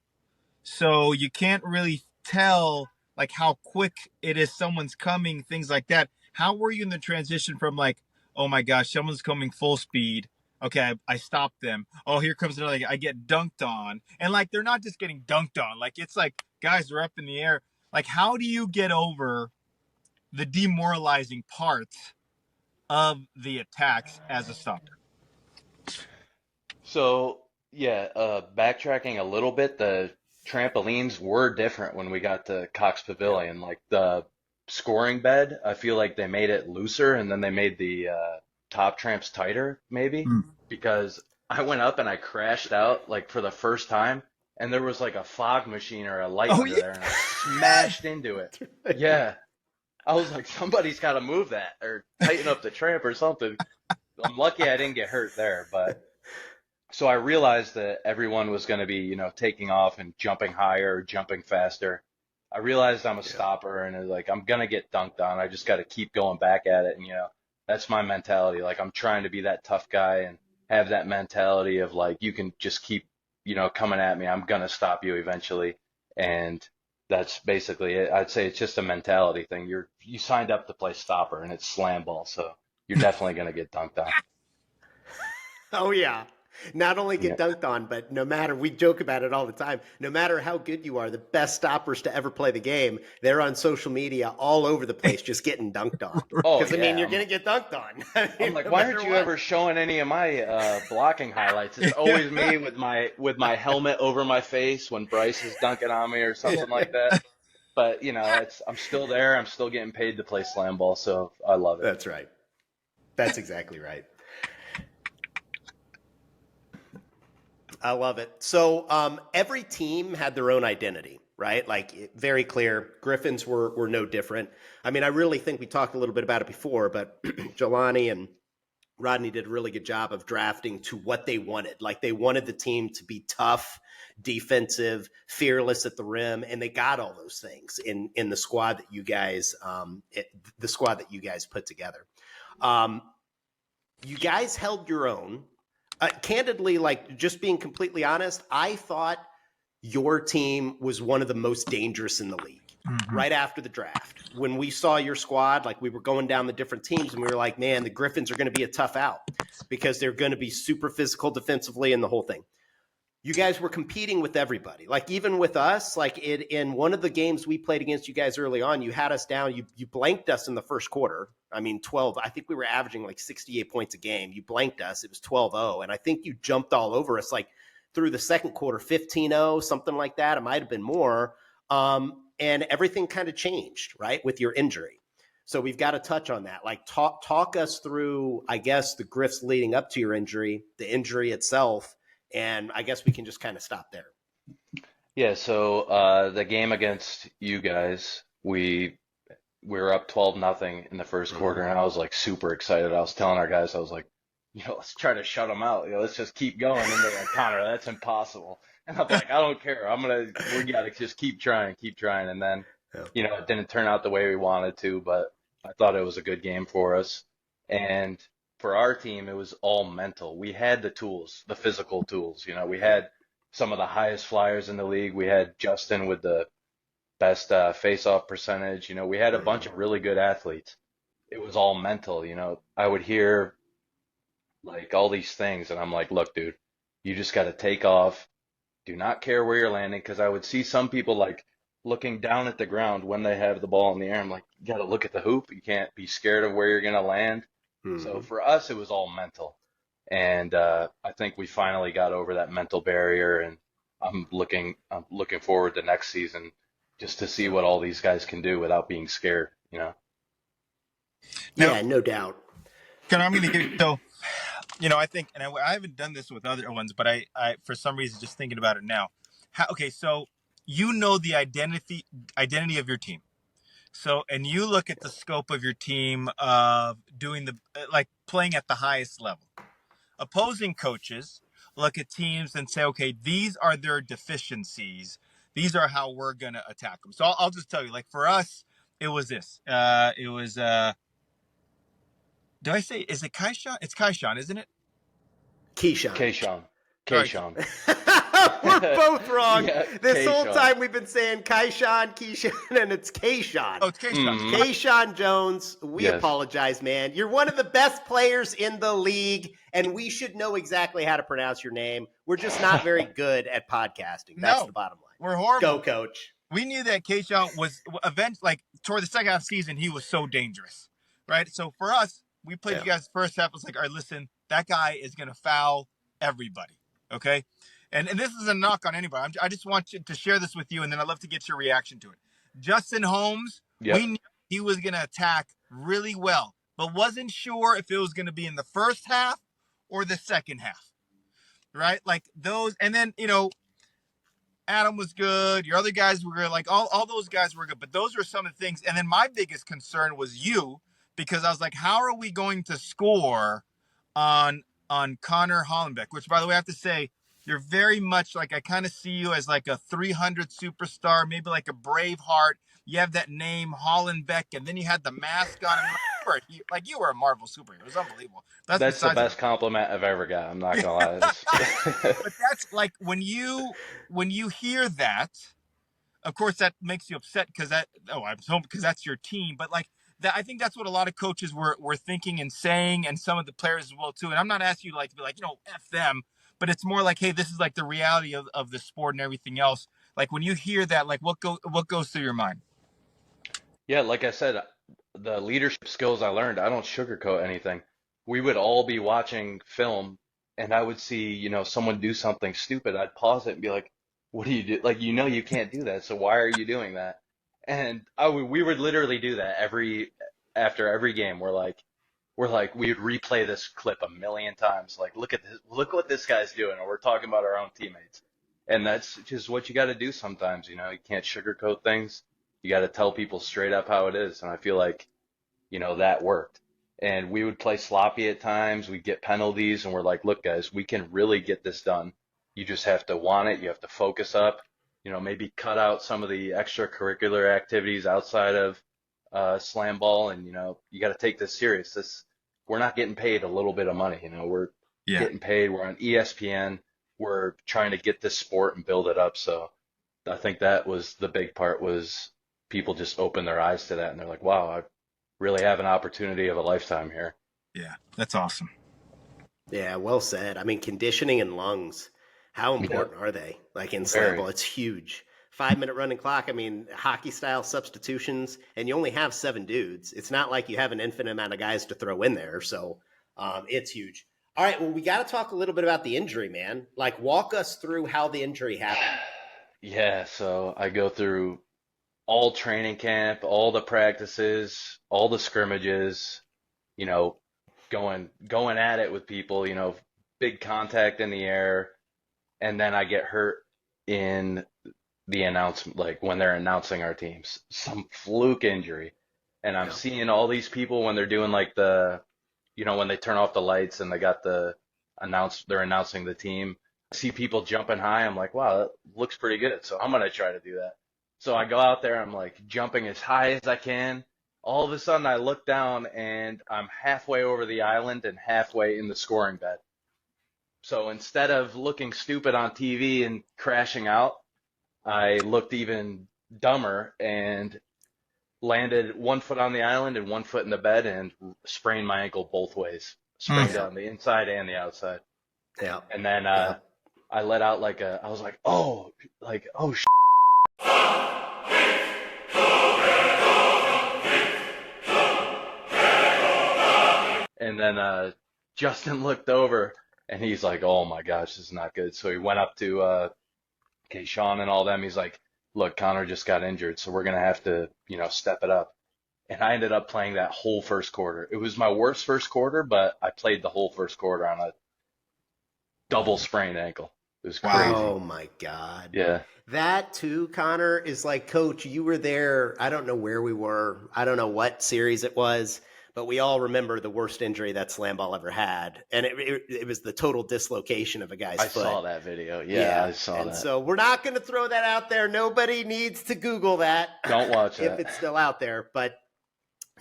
so you can't really tell like how quick it is someone's coming, things like that. How were you in the transition from like, oh my gosh, someone's coming full speed, Okay, I stop them. Oh, here comes another. I get dunked on, and like they're not just getting dunked on. Like it's like guys are up in the air. Like how do you get over the demoralizing parts of the attacks as a stopper? So yeah, backtracking a little bit, the trampolines were different when we got to Cox Yeah. Pavilion. Like the scoring bed, I feel like they made it looser and then they made the top tramps tighter, maybe, Hmm. because I went up and I crashed out like for the first time, and there was like a fog machine or a light Oh under yeah. there, and I smashed into it. Yeah, I was like, somebody's got to move that or tighten up the tramp or something. I'm lucky I didn't get hurt there, but. So I realized that everyone was going to be, taking off and jumping higher, jumping faster. I realized I'm a Yeah. stopper and it's like I'm going to get dunked on. I just got to keep going back at it. And, that's my mentality. Like I'm trying to be that tough guy and have that mentality of like, you can just keep, coming at me. I'm going to stop you eventually. And that's basically it. I'd say it's just a mentality thing. You signed up to play stopper and it's slam ball. So you're definitely going to get dunked on. Oh yeah. Not only get Yeah. dunked on, but no matter, we joke about it all the time, no matter how good you are, the best stoppers to ever play the game, they're on social media all over the place just getting dunked on. Oh Because, I mean, yeah. you're going to get dunked on. I I'm mean, like, no why matter aren't you what. ever showing any of my blocking highlights? It's Yeah. always me with my helmet over my face when Bryce is dunking on me or something like that. But I'm still there. I'm still getting paid to play slam ball, so I love it. That's right. That's exactly right. I love it. So every team had their own identity, right? Like very clear. Griffins were no different. I mean, I really think we talked a little bit about it before, but Jelani and Rodney did a really good job of drafting to what they wanted. Like they wanted the team to be tough, defensive, fearless at the rim, and they got all those things in the squad that you guys the squad that you guys put together. Um, you guys held your own. Candidly, like just being completely honest, I thought your team was one of the most dangerous in the league right after the draft. When we saw your squad, like we were going down the different teams and we were like, man, the Gryphons are going to be a tough out because they're going to be super physical defensively and the whole thing. You guys were competing with everybody. Like even with us, like in one of the games we played against you guys early on, you had us down. You blanked us in the first quarter. I mean, 12. I think we were averaging like 68 points a game. You blanked us. It was 12-0. And I think you jumped all over us like through the second quarter, 15-0, something like that. It might have been more. And everything kind of changed, right, with your injury. So we've got to touch on that. Like talk us through, I guess, the Griffs leading up to your injury, the injury itself, and I guess we can just kind of stop there. Yeah. So the game against you guys, we were up 12-0 in the first quarter, and I was like super excited. I was telling our guys, I was like, let's try to shut them out. Let's just keep going. And they're like, Connor, that's impossible. And I'm like, I don't care. We gotta just keep trying. And then, Yeah. it didn't turn out the way we wanted to, but I thought it was a good game for us. And for our team, it was all mental. We had the tools, the physical tools. We had some of the highest flyers in the league. We had Justin with the best face-off percentage. We had a bunch of really good athletes. It was all mental. I would hear like all these things, and I'm like, look, dude, you just got to take off. Do not care where you're landing, because I would see some people like looking down at the ground when they have the ball in the air. I'm like, you got to look at the hoop. You can't be scared of where you're gonna land. So for us, it was all mental, and I think we finally got over that mental barrier, and I'm looking forward to next season just to see what all these guys can do without being scared. Now, Yeah, no doubt. I'm going to get so. I think, and I haven't done this with other ones, but I for some reason just thinking about it now. Okay, so the identity of your team. So, and you look at the scope of your team of doing like playing at the highest level. Opposing coaches look at teams and say, okay, these are their deficiencies. These are how we're going to attack them. So I'll just tell you, like for us, it was this. It was, do I say, is it Kaishan? It's Kaishan, isn't it? Keyshawn. Kayshawn, All right. Kayshawn. We're both wrong. Yeah, This whole Kayshawn. time we've been saying Keyshawn, and it's Kayshawn. Oh, it's K-Shot. Mhm. Kayshawn Jones, we Yes. apologize, man. You're one of the best players in the league, and we should know exactly how to pronounce your name. We're just not very good at podcasting. That's No. the bottom line. We're horrible. Go, coach. We knew that K-Shot was like toward the second half of the season, he was so dangerous, right? So for us, we played you guys first half. It was like, all right, listen, that guy is going to foul everybody, okay? And this is a knock on anybody. I just want you to share this with you, and then I'd love to get your reaction to it. Justin Holmes, Yep. we knew he was going to attack really well, but wasn't sure if it was going to be in the first half or the second half, right? Like those, and then, Adam was good. Your other guys were good. Like all those guys were good. But those were some of the things. And then my biggest concern was you, because I was like, how are we going to score on Connor Hollenbeck? Which, by the way, I have to say, you're very much like, I kind of see you as like a 300 superstar, maybe like a Braveheart. You have that name Hollenbeck, and then you had the mask on. You were a Marvel superhero. It was unbelievable. That's the best compliment I've ever got. I'm not gonna lie. But that's like when you hear that, of course that makes you upset because that's your team. But like that, I think that's what a lot of coaches were thinking and saying, and some of the players as well too. And I'm not asking you like to be like, F them, but it's more like, hey, this is like the reality of the sport and everything else. Like when you hear that, like what goes through your mind? Yeah, like I said, the leadership skills I learned, I don't sugarcoat anything. We would all be watching film and I would see, someone do something stupid. I'd pause it and be like, what do you do? Like, you can't do that. So why are you doing that? And we would literally do that after every game. We're like, we would replay this clip a million times. Like, look what this guy's doing. And we're talking about our own teammates. And that's just what you got to do sometimes. You can't sugarcoat things. You got to tell people straight up how it is. And I feel like, that worked. And we would play sloppy at times. We'd get penalties. And we're like, look, guys, we can really get this done. You just have to want it. You have to focus up. Maybe cut out some of the extracurricular activities outside of SlamBall. And, you got to take this serious. We're not getting paid a little bit of money. We're getting paid. We're on ESPN. We're trying to get this sport and build it up. So I think that was the big part, was people just open their eyes to that. And they're like, wow, I really have an opportunity of a lifetime here. Yeah, that's awesome. Yeah, well said. I mean, conditioning and lungs, how important are they? Like in SlamBall, it's huge. 5-minute running clock. I mean, hockey style substitutions, and you only have 7 dudes. It's not like you have an infinite amount of guys to throw in there. So it's huge. All right, well, we got to talk a little bit about the injury, man. Like, walk us through how the injury happened. Yeah, so I go through all training camp, all the practices, all the scrimmages, going at it with people, big contact in the air. And then I get hurt in the announcement, like when they're announcing our teams, some fluke injury. And I'm seeing all these people when they're doing like when they turn off the lights and they got they're announcing the team. I see people jumping high. I'm like, wow, that looks pretty good. So I'm going to try to do that. So I go out there, I'm like jumping as high as I can. All of a sudden I look down and I'm halfway over the island and halfway in the scoring bed. So instead of looking stupid on TV and crashing out, I looked even dumber and landed 1 foot on the island and 1 foot in the bed and sprained my ankle both ways. Sprained on the inside and the outside. Yeah. And then I let out I was like, oh shit. And then Justin looked over and he's like, oh my gosh, this is not good. So he went up to Sean and all them. He's like, look, Connor just got injured, so we're going to have to, step it up. And I ended up playing that whole first quarter. It was my worst first quarter, but I played the whole first quarter on a double sprained ankle. It was crazy. Oh my God. Yeah. That too, Connor, is like, Coach, you were there. I don't know where we were. I don't know what series it was, but we all remember the worst injury that SlamBall ever had. And it was the total dislocation of a guy's foot. I saw that video. Yeah, I saw that. So we're not going to throw that out there. Nobody needs to Google that. Don't watch that. If it's still out there. But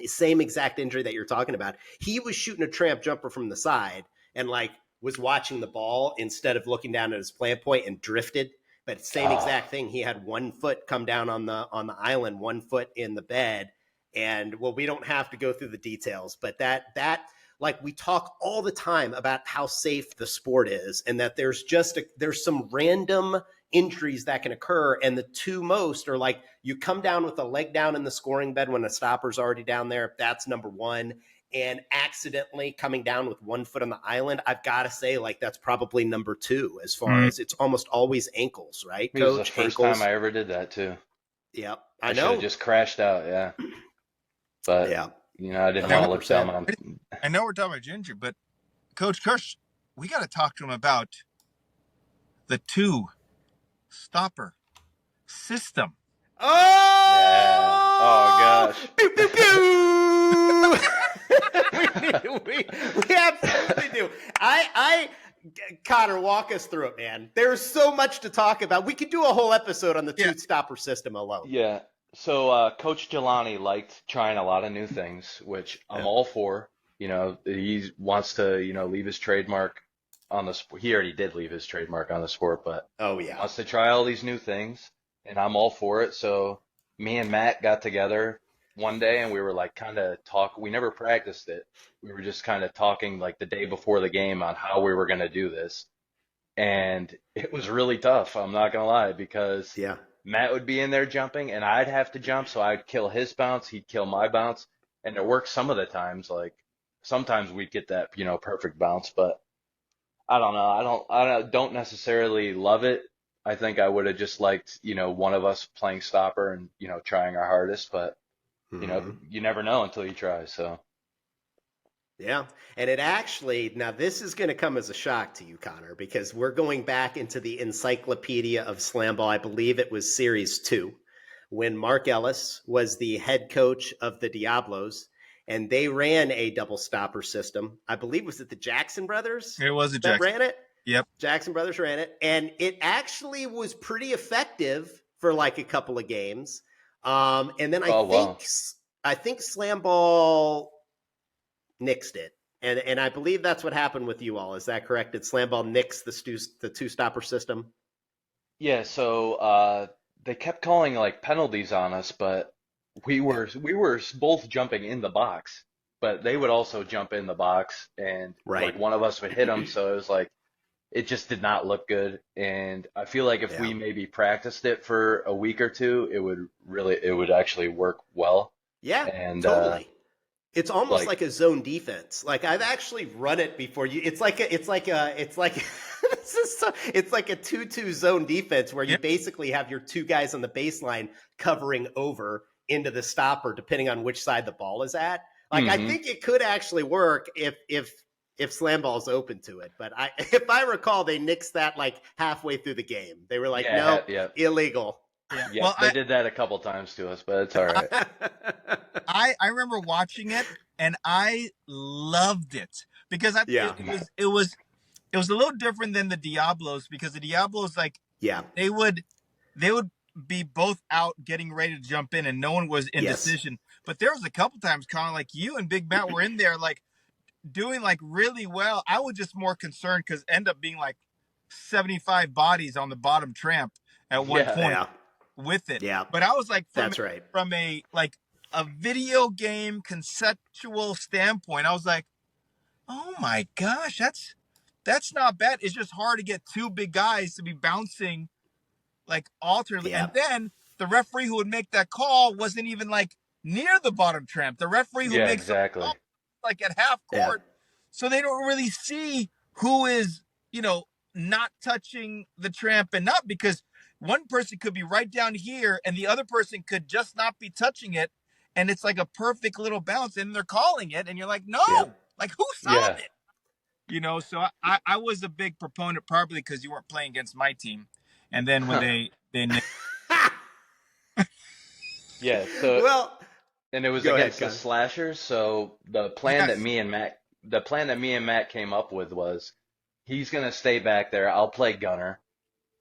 same exact injury that you're talking about. He was shooting a tramp jumper from the side and was watching the ball instead of looking down at his plant point and drifted. But same exact thing. He had 1 foot come down on the island, 1 foot in the bed. And well, we don't have to go through the details, but that like we talk all the time about how safe the sport is, and that there's some random injuries that can occur. And the two most are like you come down with a leg down in the scoring bed when a stopper's already down there. That's number one. And accidentally coming down with 1 foot on the island, I've got to say, like, that's probably number two as far as it's almost always ankles, right, Coach? It was the first time I ever did that, too. Yep. I know. Should have just crashed out, yeah. But, I didn't want to look down on. I know we're talking about Ginger, but Coach Kirsch, we got to talk to him about the two-stopper system. Oh! Yeah. Oh, gosh. Pew, pew, pew! we absolutely do. Connor, walk us through it, man. There's so much to talk about. We could do a whole episode on the two-stopper system alone. Yeah. So Coach Jelani liked trying a lot of new things, which I'm all for. He wants to, leave his trademark on the sport. He already did leave his trademark on the sport, but he wants to try all these new things, and I'm all for it. So me and Matt got together one day, and we were like kind of we never practiced it. We were just kind of talking like the day before the game on how we were going to do this. And it was really tough. I'm not going to lie, because Matt would be in there jumping and I'd have to jump. So I'd kill his bounce. He'd kill my bounce. And it worked some of the times. Like sometimes we'd get that, perfect bounce, but I don't know. I don't necessarily love it. I think I would have just liked, one of us playing stopper and, trying our hardest, but you never know until you try. So. Yeah. And it actually, now this is going to come as a shock to you, Connor, because we're going back into the encyclopedia of SlamBall. I believe it was series 2 when Mark Ellis was the head coach of the Diablos, and they ran a double stopper system. I believe, was it the Jackson brothers? It was the that ran it? Yep. Jackson brothers ran it. And it actually was pretty effective for like a couple of games. And then I think SlamBall nixed it. And I believe that's what happened with you all. Is that correct? Did SlamBall nix the two-stopper system? Yeah, so they kept calling like penalties on us, but we were both jumping in the box, but they would also jump in the box, and like one of us would hit them, so it was like it just did not look good. And I feel like if we maybe practiced it for a week or two, it would actually work well. Yeah, and totally. It's almost like a zone defense. Like I've actually run it before. It's like a 2-2 zone defense where you basically have your two guys on the baseline covering over into the stopper, depending on which side the ball is at. Like I think it could actually work if SlamBall is open to it. But if I recall, they nixed that like halfway through the game. They were like, no, illegal. Yeah, well, they did that a couple times to us, but it's all right. I remember watching it and I loved it because it was a little different than the Diablos, because the Diablos they would be both out getting ready to jump in and no one was in decision. But there was a couple times, Colin, like you and Big Matt were in there like doing like really well. I was just more concerned because end up being like 75 bodies on the bottom tramp at one point. Yeah. With it. Yeah. But I was like, from a video game conceptual standpoint, I was like, oh my gosh, that's not bad. It's just hard to get two big guys to be bouncing like alternately. Yeah. And then the referee who would make that call wasn't even like near the bottom tramp. The referee who makes the call, like at half court. Yeah. So they don't really see who is, not touching the tramp and not, because one person could be right down here and the other person could just not be touching it. And it's like a perfect little bounce and they're calling it. And you're like, no, like who saw it? So I was a big proponent, probably because you weren't playing against my team. And then when they and it was against the slashers. So the plan that me and Matt came up with was he's going to stay back there. I'll play gunner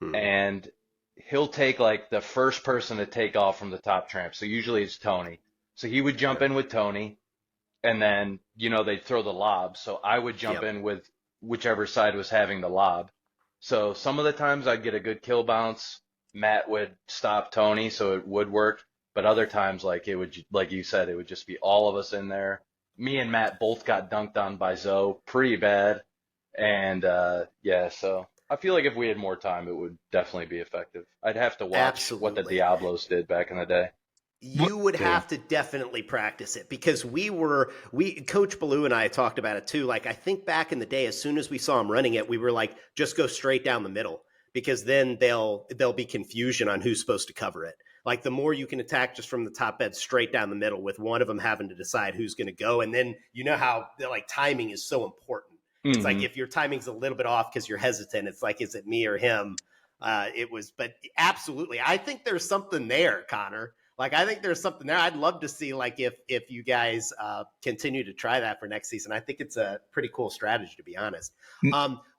and he'll take like the first person to take off from the top tramp. So usually it's Tony. So he would jump in with Tony and then, they'd throw the lob. So I would jump in with whichever side was having the lob. So some of the times I'd get a good kill bounce. Matt would stop Tony, so it would work. But other times, like it would, like you said, it would just be all of us in there. Me and Matt both got dunked on by Zoe pretty bad. And yeah, so I feel like if we had more time, it would definitely be effective. I'd have to watch what the Absolutely. Diablos did back in the day. You would too. have to definitely practice it because Coach Ballou and I talked about it too. Like, I think back in the day, as soon as we saw him running it, we were like, just go straight down the middle, because then there'll be confusion on who's supposed to cover it. Like, the more you can attack just from the top bed straight down the middle, with one of them having to decide who's going to go. And then you know how like timing is so important. It's like, if your timing's a little bit off because you're hesitant, it's like, is it me or him? But absolutely, I think there's something there, Connor. Like, I think there's something there. I'd love to see, like, if you guys continue to try that for next season. I think it's a pretty cool strategy, to be honest.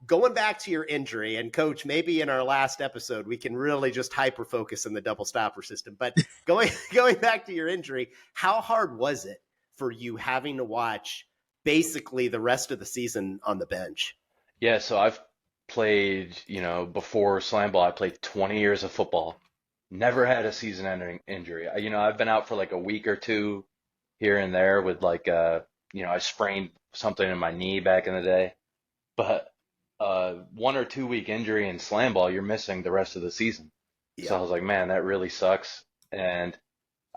Going back to your injury, and Coach, maybe in our last episode, we can really just hyper focus on the double stopper system. But going back to your injury, how hard was it for you having to watch basically the rest of the season on the bench? Yeah, so I've played, before SlamBall, I played 20 years of football. Never had a season-ending injury. I've been out for like a week or two here and there with like, I sprained something in my knee back in the day. But 1 or 2 week injury in SlamBall, you're missing the rest of the season. So I was like, man, that really sucks. And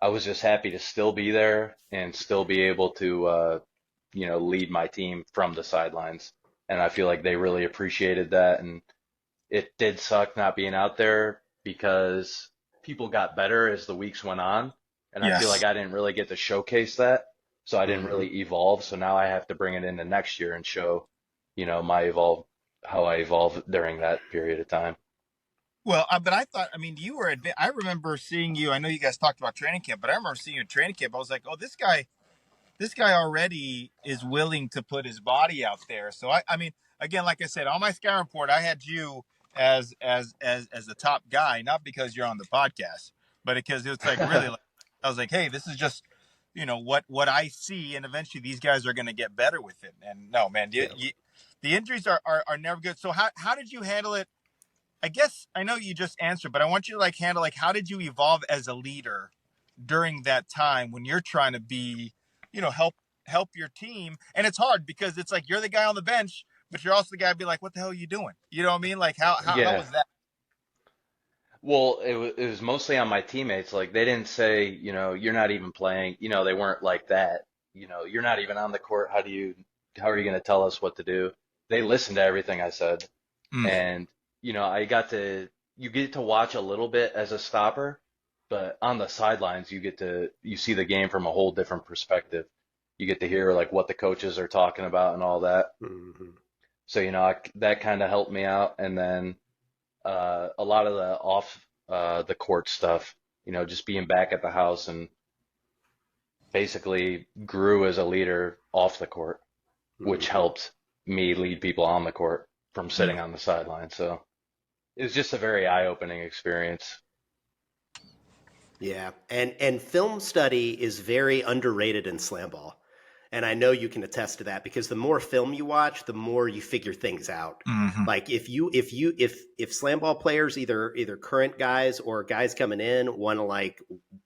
I was just happy to still be there and still be able to, lead my team from the sidelines. And I feel like they really appreciated that. And it did suck not being out there because people got better as the weeks went on. And I feel like I didn't really get to showcase that. So I didn't really evolve. So now I have to bring it into next year and show, how I evolved during that period of time. Well, but I thought, you were, I remember seeing you. I know you guys talked about training camp, but I remember seeing you at training camp. I was like, oh, this guy already is willing to put his body out there. So again, like I said, on my scout report, I had you as the top guy, not because you're on the podcast, but because it's like really, like, I was like, hey, this is just, what I see, and eventually these guys are going to get better with it. And no, man, the injuries are never good. So how did you handle it? I guess I know you just answered, but I want you to handle how did you evolve as a leader during that time when you're trying to be, help your team? And it's hard because it's like you're the guy on the bench, but you're also the guy to be like, what the hell are you doing? You know what I mean? Like how was that? Well, it was mostly on my teammates. Like they didn't say, you're not even playing. They weren't like that. You're not even on the court. How are you going to tell us what to do? They listened to everything I said. And, you get to watch a little bit as a stopper, but on the sidelines, you see the game from a whole different perspective. You get to hear like what the coaches are talking about and all that. So, that kind of helped me out. And then, a lot of the off the court stuff, just being back at the house, and basically grew as a leader off the court, which helped me lead people on the court from sitting on the sideline. So it was just a very eye-opening experience. Yeah, and film study is very underrated in SlamBall. And I know you can attest to that because the more film you watch, the more you figure things out. Like if SlamBall players, either current guys or guys coming in, want to like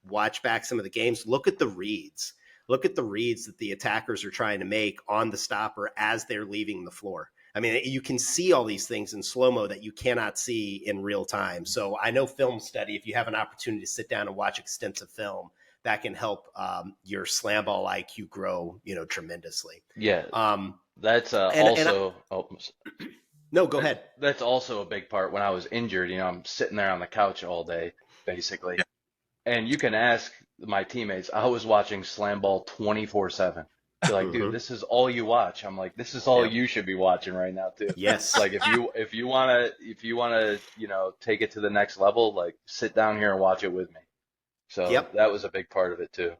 watch back some of the games, look at the reads. Look at the reads that the attackers are trying to make on the stopper as they're leaving the floor. I mean, you can see all these things in slow-mo that you cannot see in real time. So I know film study, if you have an opportunity to sit down and watch extensive film, that can help your SlamBall IQ grow, tremendously. Yeah, that's also. No, go ahead. That's also a big part. When I was injured, I'm sitting there on the couch all day, basically. And you can ask my teammates. I was watching SlamBall 24/7. They're like, dude, this is all you watch. I'm like, this is all you should be watching right now too. Yes. Like if you wanna take it to the next level, like sit down here and watch it with me. So that was a big part of it too.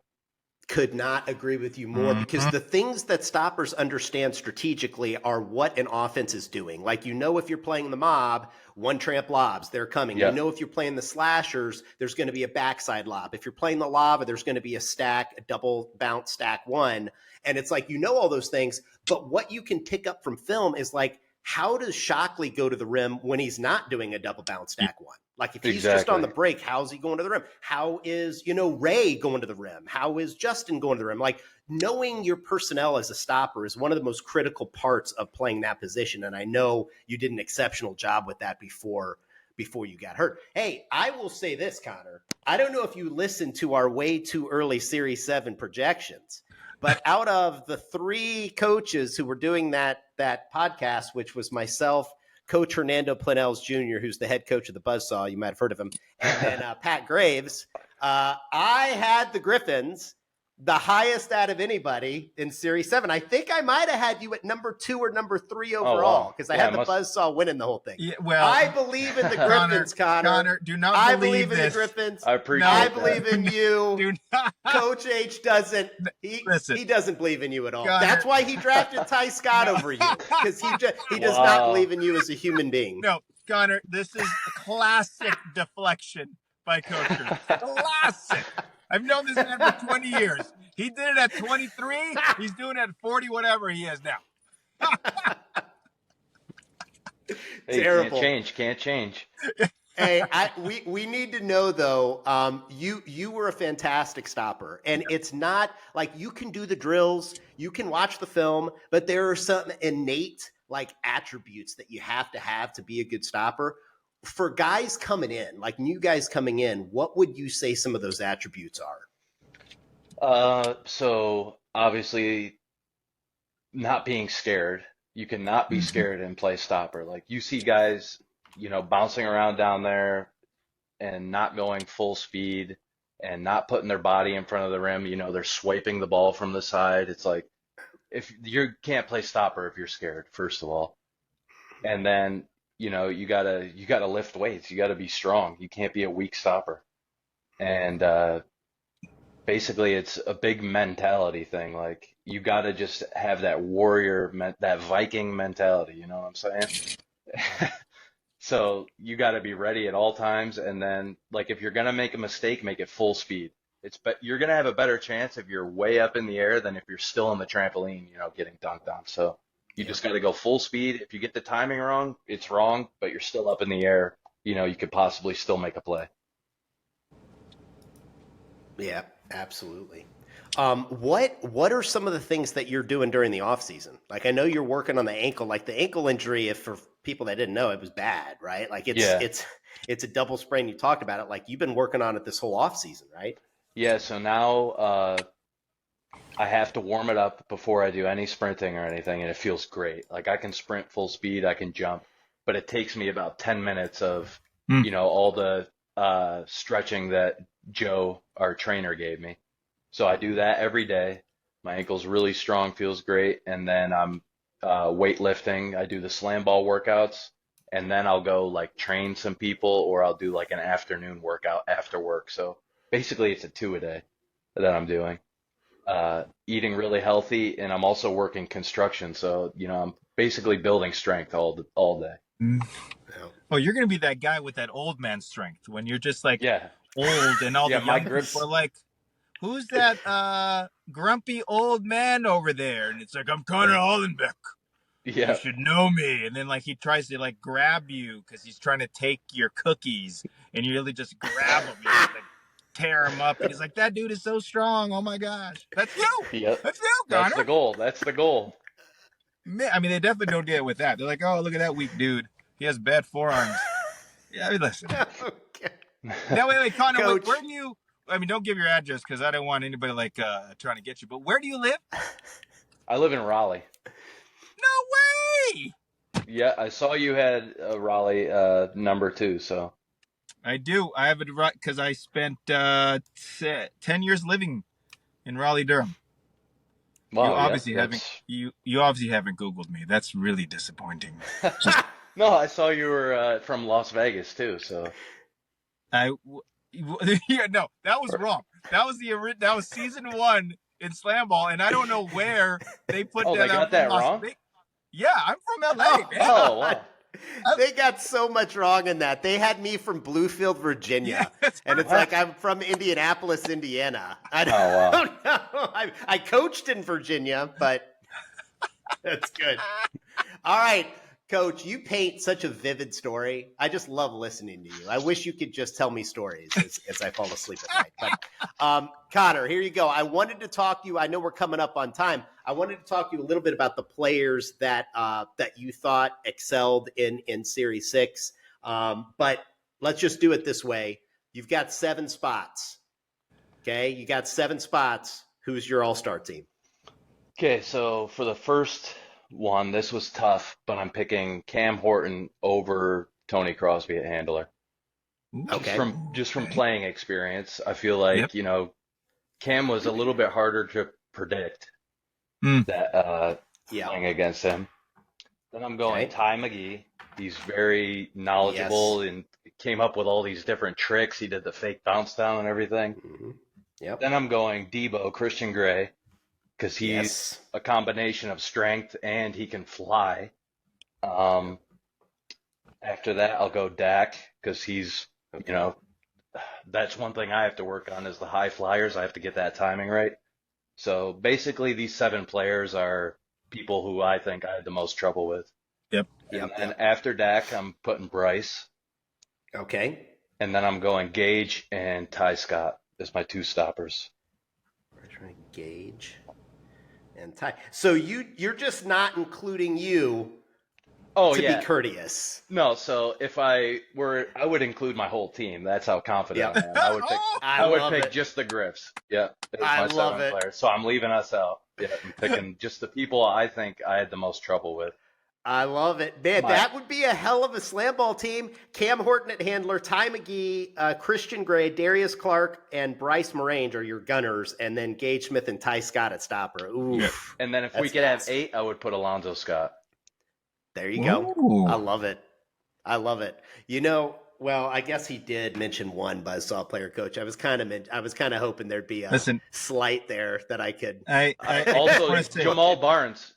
Could not agree with you more because the things that stoppers understand strategically are what an offense is doing. Like, if you're playing the mob, one tramp lobs, they're coming. If you're playing the slashers, there's going to be a backside lob. If you're playing the lava, there's going to be a stack, a double bounce stack one. And it's like, all those things, but what you can pick up from film is like how does Shockley go to the rim when he's not doing a double bounce stack one? Like if he's just on the break, how's he going to the rim? How is, Ray going to the rim? How is Justin going to the rim? Like knowing your personnel as a stopper is one of the most critical parts of playing that position. And I know you did an exceptional job with that before you got hurt. Hey, I will say this, Connor. I don't know if you listened to our way too early Series 7 projections, but out of the 3 coaches who were doing that podcast, which was myself, Coach Hernando Planells Jr., who's the head coach of the Buzzsaw, you might have heard of him, and then Pat Graves, I had the Gryphons the highest out of anybody in Series 7. I think I might have had you at number 2 or number 3 overall because I had the Buzzsaw winning the whole thing. Yeah, well, I believe in the Gryphons, Connor. Connor, do not I believe in this. the Gryphons. I appreciate I that. believe in you. Do not. Coach H doesn't. Listen, He doesn't believe in you at all. Connor. That's why he drafted Ty Scott over you because he does not believe in you as a human being. No, Connor, this is a classic deflection by Coach Kirsch. Classic. I've known this man for 20 years. He did it at 23. He's doing it at 40, whatever he is now. Hey, Terrible. Can't change. Hey, we need to know though. You were a fantastic stopper, and it's not like you can do the drills, you can watch the film, but there are some innate like attributes that you have to be a good stopper. For guys coming in, like new guys coming in, what would you say some of those attributes are? So obviously not being scared. You cannot be scared and play stopper. Like you see guys, bouncing around down there and not going full speed and not putting their body in front of the rim. They're swiping the ball from the side. It's like, if you can't play stopper if you're scared, first of all. And then, you gotta lift weights. You gotta be strong. You can't be a weak stopper. And, basically it's a big mentality thing. Like you got to just have that warrior, that Viking mentality. You know what I'm saying? So you got to be ready at all times. And then like, if you're going to make a mistake, make it full speed. You're going to have a better chance if you're way up in the air than if you're still on the trampoline, getting dunked on. So you just got to go full speed. If you get the timing wrong, it's wrong, but you're still up in the air. You could possibly still make a play. Yeah, absolutely. What are some of the things that you're doing during the off season? Like I know you're working on the ankle. Like the ankle injury, if for people that didn't know, it was bad, right? Like it's a double sprain. You talked about it. Like you've been working on it this whole off season, right? Yeah. So now I have to warm it up before I do any sprinting or anything, and it feels great. Like I can sprint full speed, I can jump, but it takes me about 10 minutes of all the stretching that Joe, our trainer, gave me. So I do that every day. My ankle's really strong, feels great. And then I'm weightlifting. I do the SlamBall workouts, and then I'll go like train some people, or I'll do like an afternoon workout after work. So basically it's a 2 a day that I'm doing. Eating really healthy, and I'm also working construction. So, I'm basically building strength all day. Oh, you're going to be that guy with that old man strength when you're just like old and all the young people are like, who's that grumpy old man over there? And it's like, I'm Connor Hollenbeck. Yeah. You should know me. And then like he tries to like grab you because he's trying to take your cookies, and you really just grab him. You just, like, tear him up. And he's like, that dude is so strong. Oh my gosh. That's you. Yep. That's you, Connor. That's the goal. Man, I mean, they definitely don't deal with that. They're like, oh, look at that weak dude. He has bad forearms. Yeah, I mean, listen. Okay. Now, wait, Connor, Coach. where do you, I mean, don't give your address because I don't want anybody like trying to get you, but where do you live? I live in Raleigh. No way! Yeah, I saw you had a Raleigh number 2, so. I do. I have it right because I spent 10 years living in Raleigh, Durham. Wow, you obviously haven't Googled me. That's really disappointing. No, I saw you were from Las Vegas too, so. Yeah, no, that was wrong. That was season 1 in SlamBall, and I don't know where they put that. Oh, they got that wrong? Yeah, I'm from LA, man. Oh, wow. They got so much wrong in that. They had me from Bluefield, Virginia, and it's like I'm from Indianapolis, Indiana. I don't know. I coached in Virginia, but that's good. All right, Coach, you paint such a vivid story. I just love listening to you. I wish you could just tell me stories as I fall asleep at night. But Connor, here you go. I wanted to talk to you. I know we're coming up on time. I wanted to talk to you a little bit about the players that you thought excelled in Series 6. But let's just do it this way. You've got 7 spots. Okay, you got 7 spots. Who's your all-star team? Okay, so for the first one, this was tough, but I'm picking Cam Horton over Tony Crosby at handler. Okay. Just from playing experience, I feel like, Cam was a little bit harder to predict that playing against him. Then I'm going Ty McGee. He's very knowledgeable and came up with all these different tricks. He did the fake bounce down and everything. Mm-hmm. Yep. Then I'm going Debo, Christian Gray, because he's a combination of strength and he can fly. After that, I'll go Dak, because he's, that's one thing I have to work on is the high flyers. I have to get that timing right. So basically, these 7 players are people who I think I had the most trouble with. Yep. And after Dak, I'm putting Bryce. Okay. And then I'm going Gage and Ty Scott as my 2 stoppers. Gage and Ty. So you're just not including you to be courteous. No, so if I would include my whole team. That's how confident I am. I would pick just the Griffs. Yeah. I love it. Players. So I'm leaving us out. Yeah, I'm picking just the people I think I had the most trouble with. I love it. Man, that would be a hell of a SlamBall team. Cam Horton at handler, Ty McGee, Christian Gray, Darius Clark, and Bryce Morange are your gunners, and then Gage Smith and Ty Scott at stopper. Ooh. Yeah. And then if we could have 8, I would put Alonzo Scott. There you go. Ooh. I love it. Well, I guess he did mention one Buzzsaw player, Coach. I was kind of hoping there'd be a slight there that I could. I also Jamal Barnes.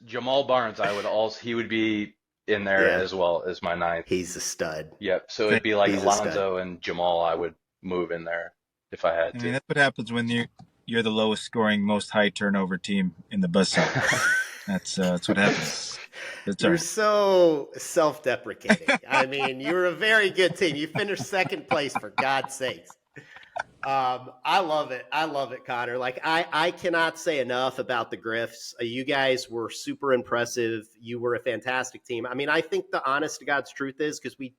He would be in there as well as my 9th. He's a stud. Yep. So it'd be like Alonzo and Jamal. I would move in there if I had to. I mean, that's what happens when you're the lowest scoring, most high turnover team in the Buzzsaw. That's what happens. You're so self-deprecating. I mean, you're a very good team. You finished 2nd place, for God's sakes. I love it. Connor. Like, I cannot say enough about the Griffs. You guys were super impressive. You were a fantastic team. I mean, I think the honest to God's truth is, because we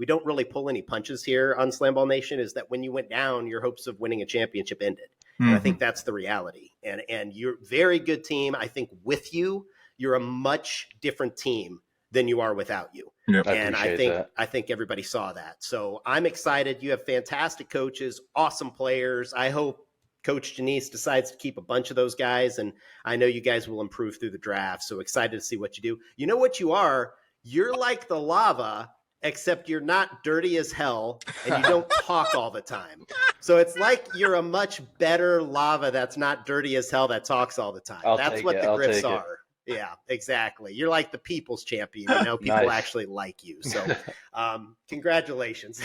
don't really pull any punches here on SlamBall Nation, is that when you went down, your hopes of winning a championship ended. And I think that's the reality. And you're a very good team. I think with you, you're a much different team than you are without you. Yep. And I think everybody saw that. So I'm excited. You have fantastic coaches, awesome players. I hope Coach Janice decides to keep a bunch of those guys. And I know you guys will improve through the draft. So excited to see what you do. You know what you are? You're like the lava, except you're not dirty as hell and you don't talk all the time. So it's like you're a much better lava that's not dirty as hell that talks all the time. That's what the Griffs are. Yeah, exactly. You're like the people's champion. People actually like you. So congratulations.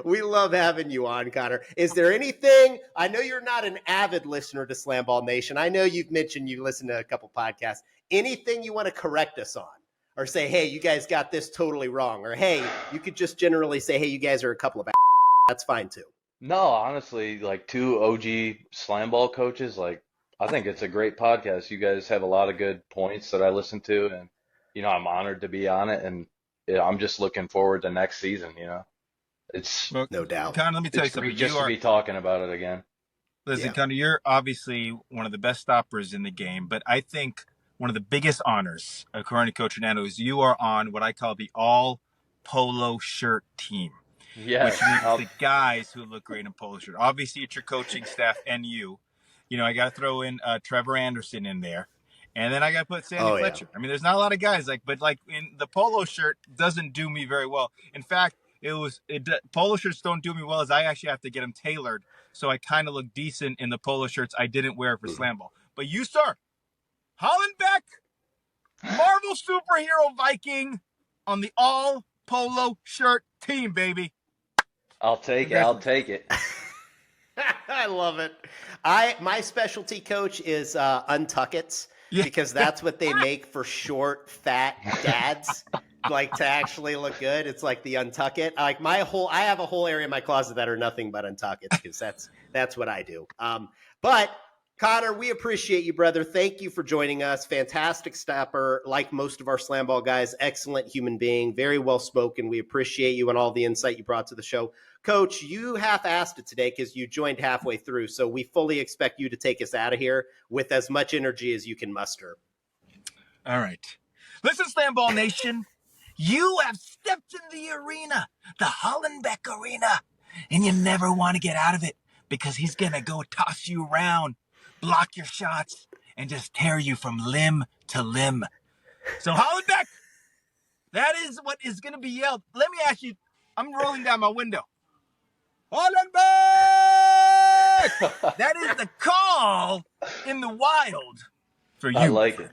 We love having you on, Connor. Is there anything, I know you're not an avid listener to SlamBall Nation. I know you've mentioned you listen to a couple podcasts. Anything you want to correct us on? Or say, hey, you guys got this totally wrong. Or, hey, you could just generally say, hey, you guys are a couple of That's fine, too. No, honestly, like 2 OG SlamBall coaches, like, I think it's a great podcast. You guys have a lot of good points that I listen to, and, I'm honored to be on it, and I'm just looking forward to next season, It's no doubt. Connor, let me tell you something. To be talking about it again. Listen, Connor, you're obviously one of the best stoppers in the game, but I think one of the biggest honors, according to Coach Hernando, is you are on what I call the all polo shirt team. Yeah. Which means the guys who look great in polo shirt. Obviously, it's your coaching staff and you. I got to throw in Trevor Anderson in there. And then I got to put Sandy Fletcher. I mean, there's not a lot of guys but in the polo shirt doesn't do me very well. In fact, polo shirts don't do me well as I actually have to get them tailored. So I kind of look decent in the polo shirts I didn't wear for SlamBall. But you, sir, Hollenbeck, Marvel superhero Viking on the all polo shirt team, baby. I'll take it. I love it. My specialty, Coach, is untuckets. Yeah. because that's what they make for short, fat dads. Like to actually look good. It's like the untuck it. Like I have a whole area in my closet that are nothing but untuck it because that's what I do. But Connor, we appreciate you, brother. Thank you for joining us. Fantastic stopper, like most of our SlamBall guys. Excellent human being, very well spoken. We appreciate you and all the insight you brought to the show. Coach, you half-assed it today because you joined halfway through, so we fully expect you to take us out of here with as much energy as you can muster. All right. Listen, SlamBall Nation. You have stepped in the arena, the Hollenbeck arena, and you never want to get out of it because he's going to go toss you around, block your shots, and just tear you from limb to limb. So, Hollenbeck, that is what is going to be yelled. Let me ask you, I'm rolling down my window. Hollenbeck! That is the call in the wild for you. I like it.